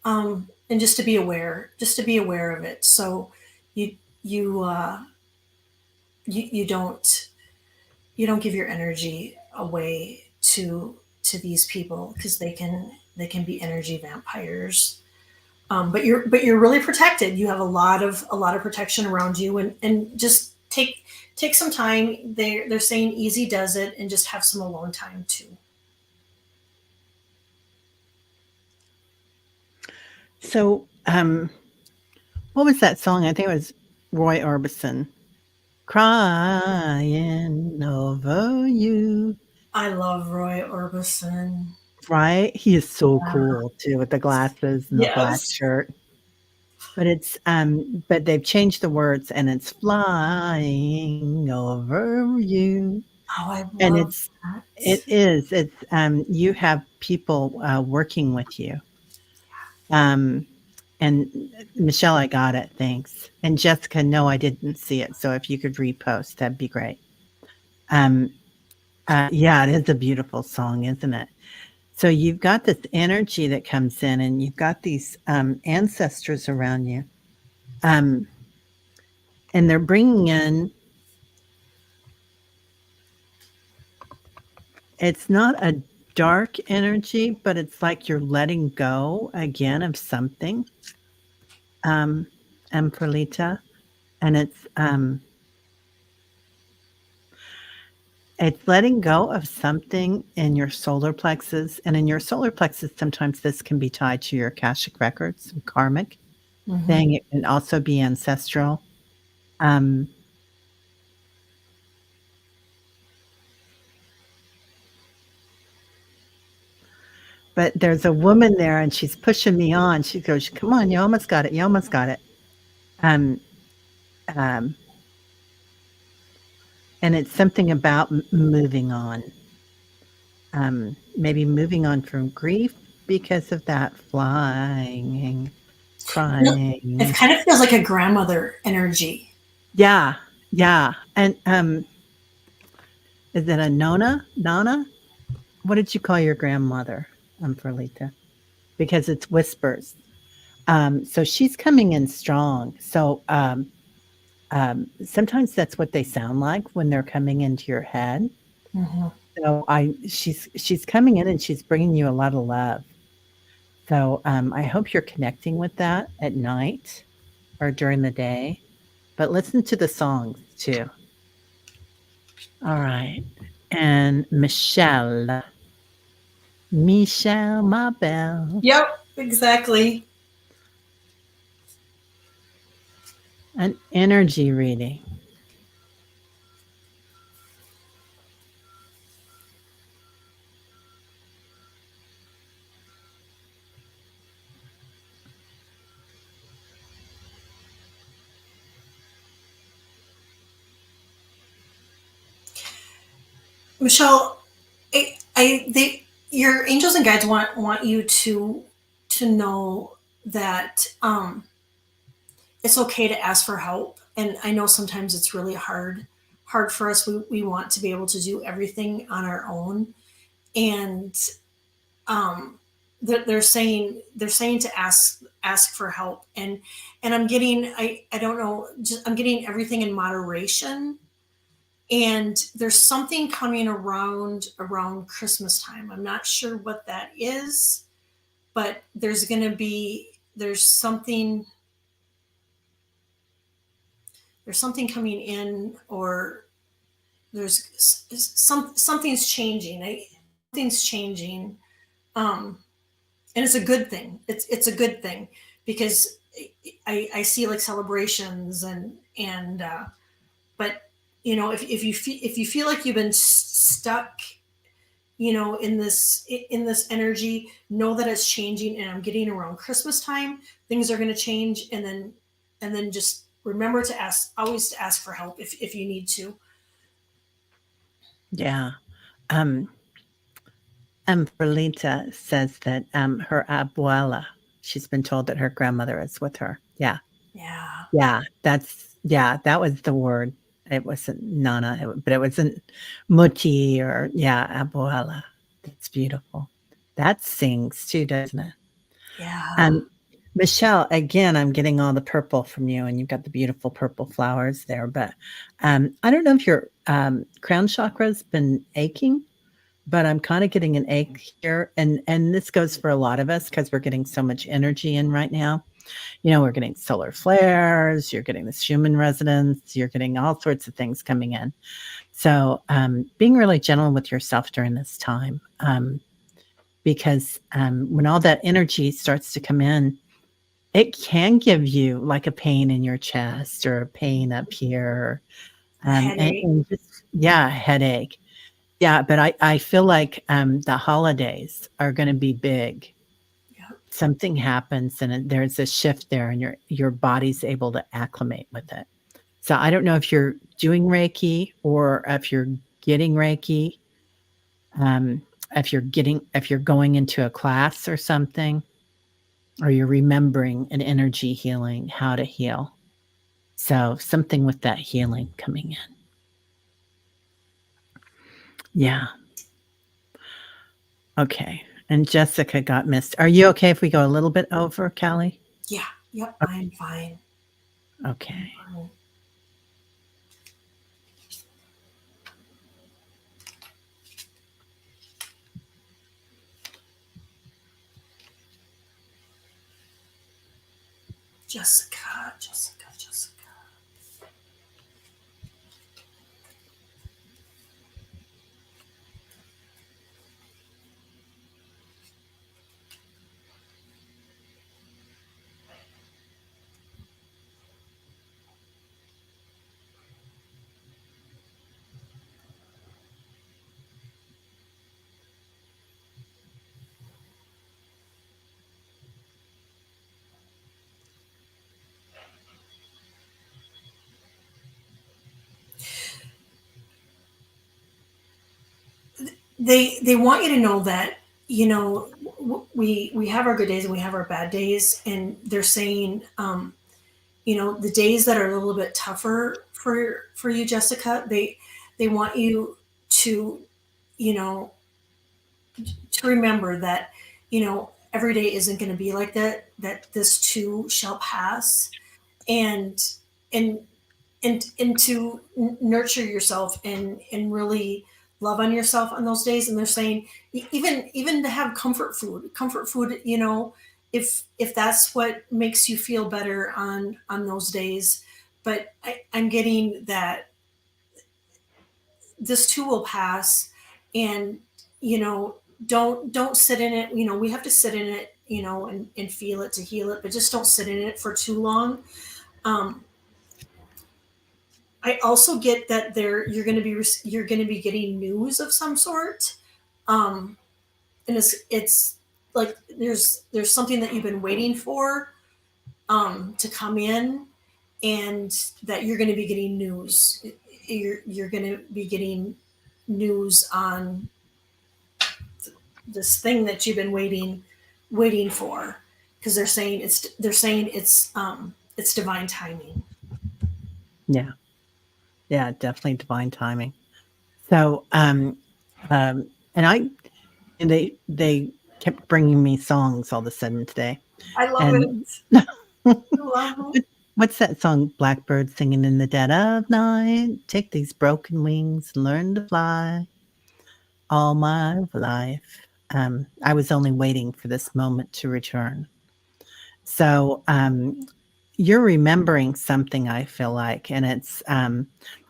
and just to be aware of it so you you you you don't give your energy away to these people because they can be energy vampires. But you're really protected. You have a lot of protection around you, and just take some time. They're saying easy does it, and just have some alone time too. So, what was that song? I think it was Roy Orbison. Crying over you. I love Roy Orbison. Right? He is so cool too with the glasses and the black Yes. shirt. But it's but they've changed the words and it's flying over you. Oh, I And love it that. is. It's you have people working with you. Um and Michelle, I got it. Thanks. And Jessica, no, I didn't see it. So if you could repost, that'd be great. Um yeah, it is a beautiful song, isn't it? So you've got this energy that comes in and you've got these ancestors around you. Um and they're bringing in it's not a dark energy, but it's like you're letting go again of something, um, Amperlita, and it's letting go of something in your solar plexus, and in your solar plexus, sometimes this can be tied to your Akashic records, some karmic Hmm. thing. It can also be ancestral. Um, but there's a woman there and she's pushing me on. She goes, "Come on, you almost got it. You almost got it." Um, um, and it's something about moving on. Maybe moving on from grief because of that flying, It crying. kind of feels like a grandmother energy. Yeah, yeah. And is it a Nona? Nana? What did you call your grandmother, Perlita? Because it's whispers. So she's coming in strong. So sometimes that's what they sound like when they're coming into your head. Mm-hmm. So she's coming in and she's bringing you a lot of love. So I hope you're connecting with that at night or during the day. But listen to the songs too. All right. And Michelle, my belle, Yep, exactly. an energy reading. Michelle, your angels and guides want you to know that it's okay to ask for help. And I know sometimes it's really hard for us. We want to be able to do everything on our own, and um, they're saying to ask for help. And I'm getting, I don't know, just I'm getting everything in moderation. And there's something coming around Christmas time. I'm not sure what that is, but there's something coming in, or there's something's changing. Something's changing, um, and it's a good thing. It's a good thing, because I see like celebrations, and but if you feel like you've been stuck, in this energy, know that it's changing. And I'm getting around Christmas time, things are going to change. And then just remember to always to ask for help if you need to. Yeah. Um, Perlita says that her abuela, she's been told that her grandmother is with her. Yeah. Yeah. Yeah. Yeah, that was the word. It wasn't Nana, but it wasn't Muti or, yeah, abuela. That's beautiful. That sings too, doesn't it? Yeah. Um, Michelle, again, I'm getting all the purple from you, and you've got the beautiful purple flowers there. But I don't know if your crown chakra's been aching, but I'm kind of getting an ache here, and this goes for a lot of us because we're getting so much energy in right now. We're getting solar flares, you're getting this human resonance, you're getting all sorts of things coming in. So being really gentle with yourself during this time, because when all that energy starts to come in, it can give you like a pain in your chest or a pain up here, Headache. and just, yeah, headache. Yeah, but I feel like the holidays are going to be big. Yep. Something happens and there's a shift there, and your body's able to acclimate with it. So I don't know if you're doing Reiki or if you're getting Reiki, um, if you're going into a class or something, or you're remembering an energy healing, how to heal. So something with that healing coming in. Yeah. Okay. And Jessica got missed. Are you okay if we go a little bit over, Callie? Yeah. Yep. I'm fine. Okay. Fine. Jessica. Jessica. Jessica. they want you to know that, you know, we have our good days and we have our bad days, and they're saying, you know, the days that are a little bit tougher for you, Jessica, they want you to, you know, to remember that, you know, every day isn't going to be like that, that this too shall pass. And and and to nurture yourself and really love on yourself on those days. And they're saying, even to have comfort food, you know, if that's what makes you feel better on those days. But I'm getting that this too will pass. And, you know, don't sit in it. You know, we have to sit in it, you know, and feel it to heal it, but just don't sit in it for too long. um, I also get that you're going to be getting news of some sort. um, and it's like there's something that you've been waiting for, to come in, and that you're going to be getting news. You're going to be getting news on this thing that you've been waiting for, because they're saying it's divine timing. Yeah. Yeah, definitely divine timing. So, and they kept bringing me songs all of a sudden today. I love And it. I love it. what's that song? Blackbird singing in the dead of night. Take these broken wings and learn to fly all my life. I was only waiting for this moment to return. So, you're remembering something, I feel like, and it's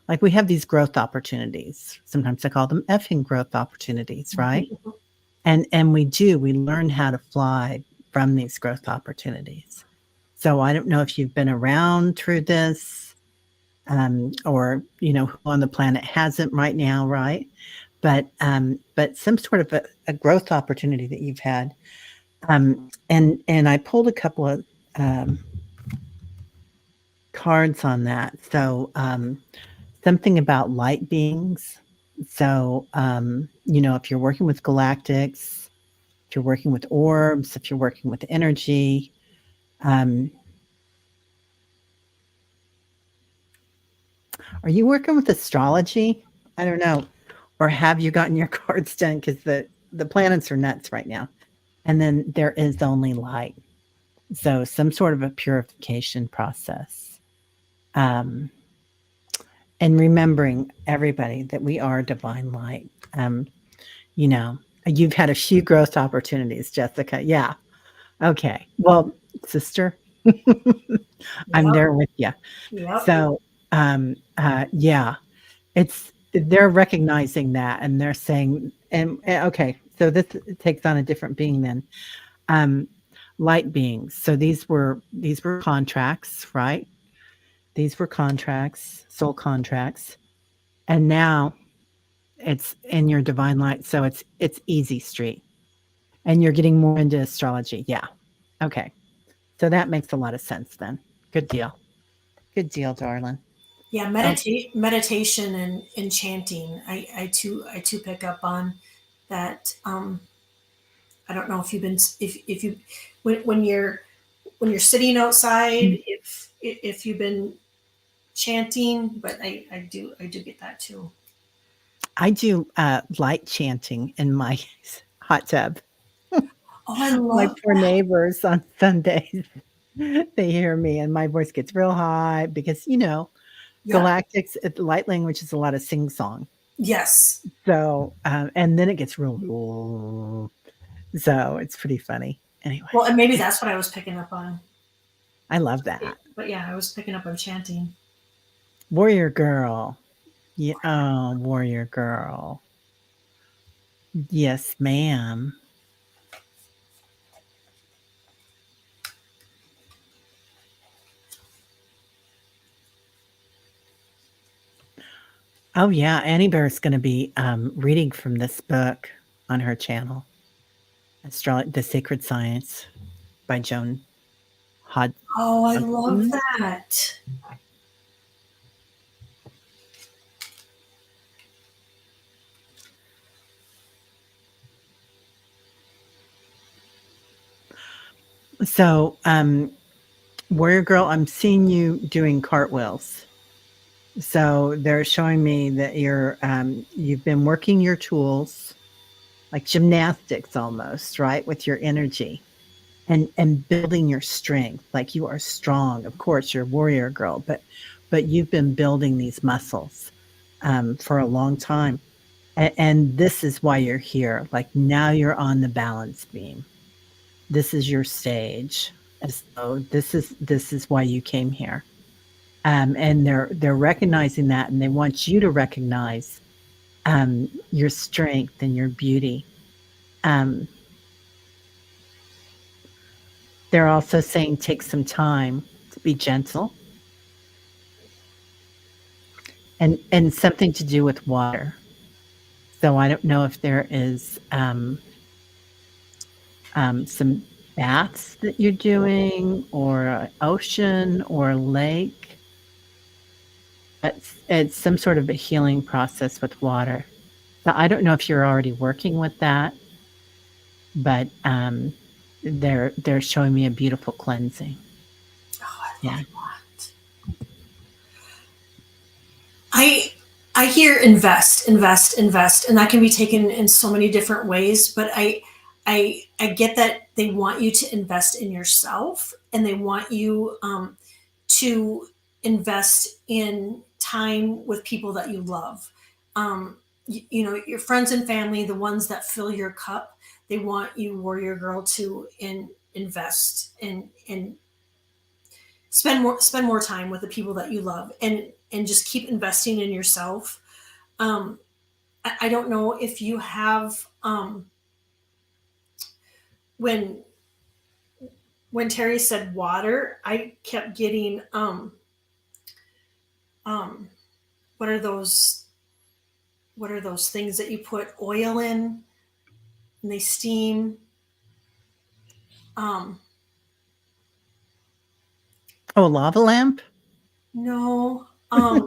like we have these growth opportunities. Sometimes I call them effing growth opportunities, right? And we learn how to fly from these growth opportunities. So I don't know if you've been around through this, or you know who on the planet hasn't right now, right? But some sort of a growth opportunity that you've had. And I pulled a couple of cards on that. So something about light beings. So you know, if you're working with galactics, if you're working with orbs, if you're working with energy, um, are you working with astrology? I don't know. Or have you gotten your cards done? Because the planets are nuts right now. And then there is only light. So some sort of a purification process. Um, and remembering everybody that we are divine light. You know, you've had a few growth opportunities, Jessica. Yeah. Okay. Well, sister, I'm Yep. there with you. Yep. So, yeah, they're recognizing that and they're saying, and okay, so this takes on a different being then. Um, light beings. So these were contracts, right? These were contracts, soul contracts, and now it's in your divine light. So it's easy street, and you're getting more into astrology. Yeah. Okay. So that makes a lot of sense then. Good deal. Good deal, darling. Yeah, Oh, meditation and chanting. I too pick up on that. I don't know if you've been if you when you're sitting outside, if you've been chanting, but I do get that too. I do light chanting in my hot tub. Oh, I My love poor that. neighbors on Sundays, they hear me and my voice gets real high because, you know, Yeah. galactics, the light language is a lot of sing song. Yes. So, and then it gets real, so it's pretty funny. Anyway, Well, and maybe that's what I was picking up on. I love that. But yeah, I was picking up on chanting. Warrior girl. Yeah, oh, warrior girl. Yes, ma'am. Oh yeah, Annie Bear is going to be reading from this book on her channel, The Sacred Science by Joan Oh, I love Hodgson. that. So, Warrior Girl, I'm seeing you doing cartwheels. So they're showing me that you've been working your tools like gymnastics almost, right? With your energy and building your strength. Like you are strong. Of course, you're a warrior girl, but you've been building these muscles for a long time. And this is why you're here. Like now you're on the balance beam. This is your stage. And so this is why you came here. And they're recognizing that, and they want you to recognize your strength and your beauty. Um, they're also saying take some time to be gentle, and something to do with water. So I don't know if there is some baths that you're doing, or an ocean, or a lake. It's some sort of a healing process with water. So I don't know if you're already working with that, but they're showing me a beautiful cleansing. Oh, I Yeah. love that. I hear invest, invest, invest, and that can be taken in so many different ways. But I get that they want you to invest in yourself, and they want you to invest in time with people that you love. You know, your friends and family, the ones that fill your cup. They want you, warrior girl, to invest and spend more time with the people that you love, and just keep investing in yourself. um I don't know if you have when Terry said water, I kept getting um what are those things that you put oil in and they steam? um Oh, lava lamp? no. I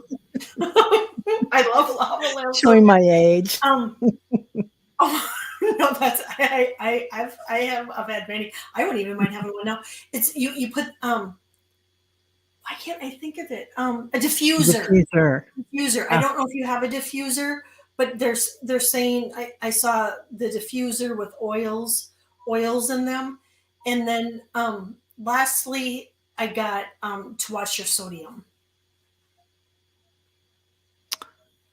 love lava lamps so Showing my age. um Oh no, that's I've had many. I wouldn't even mind having one now. It's you put why can't I think of it? A diffuser. Diffuser. Diffuser. I Ah, don't know if you have a diffuser, but they're saying I saw the diffuser with oils in them. And then lastly I got to watch your sodium.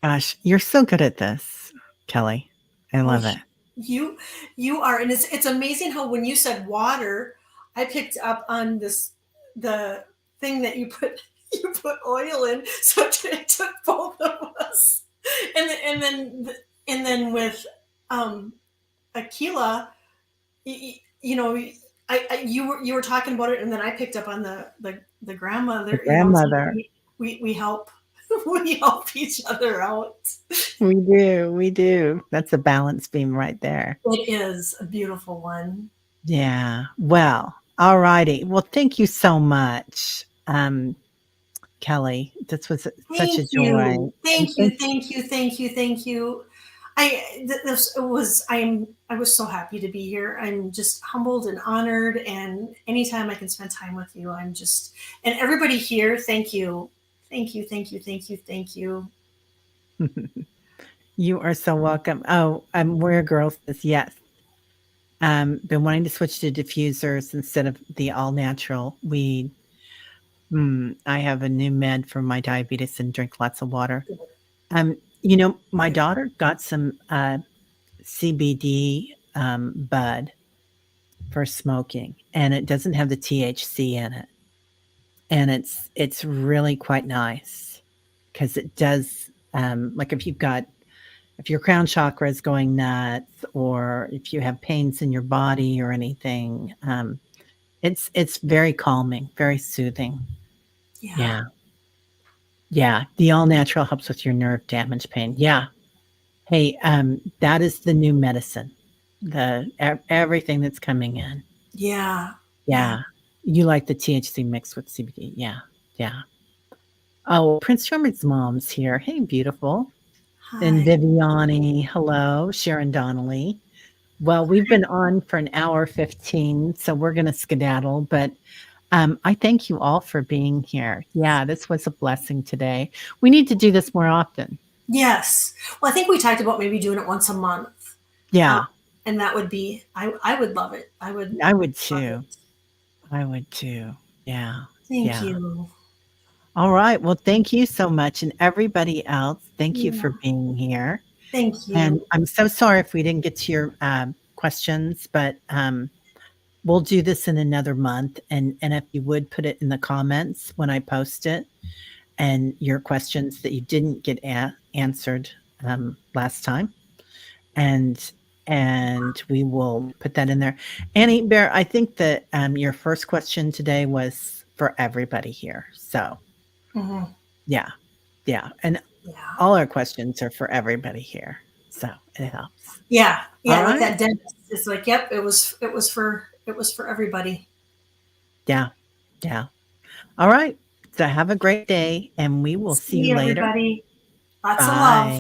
gosh, you're so good at this, Kelly. I Oh, love it. you you are, and it's amazing how when you said water, I picked up on the thing that you put you put oil in, so it took both of us, and then with um Aquila, you know, you were talking about it, and then I picked up on the The grandmother. You know, it's like grandmother. we help we help each other out. We do. We do. That's a balance beam right there. It is a beautiful one. Yeah. Well, all righty. Well, thank you so much, Kelly. This was such Thank a joy. you, And thank thank you, thank you, thank you, thank you. This was I was so happy to be here. I'm just humbled and honored, and anytime I can spend time with you, I'm just, and everybody here, thank you, thank you, thank you, thank you, thank you. you are so welcome. Oh, Warrior Girl says yes. Been wanting to switch to diffusers instead of the all natural weed. I have a new med for my diabetes and drink lots of water. My daughter got some CBD bud for smoking, and it doesn't have the THC in it, and it's really quite nice because it does. Like if your crown chakra is going nuts, or if you have pains in your body or anything, it's very calming, very soothing. Yeah, Yeah. Yeah, the all natural helps with your nerve damage pain. Yeah. Hey, that is the new medicine. Everything that's coming in. yeah, yeah. Yeah. You like the THC mixed with CBD. Yeah. Yeah. Oh, Prince Sherman's mom's here. Hey, beautiful. And Hi. Viviani. Hello. Sharon Donnelly. Well, we've been on for an hour 15, so we're going to skedaddle. But I thank you all for being here. Yeah, this was a blessing today. We need to do this more often. Yes. Well, I think we talked about maybe doing it once a month. Yeah, And that would be, I would love it. I would I would love too. it. I would too. Yeah. Thank Yeah. you. All right. Well, thank you so much. And everybody else, thank you Yeah. for being here. Thank And you. I'm so sorry if we didn't get to your questions, but we'll do this in another month. And if you would put it in the comments when I post it, and your questions that you didn't get answered last time, and we will put that in there. Annie Bear, I think that your first question today was for everybody here. So Hmm. yeah, and Yeah. all our questions are for everybody here. So it helps. Yeah. Yeah. All Like right. that dentist. It's like, yep, it was for everybody. Yeah. Yeah. All right. So have a great day, and we will see you See later. everybody. Lots of love. Bye.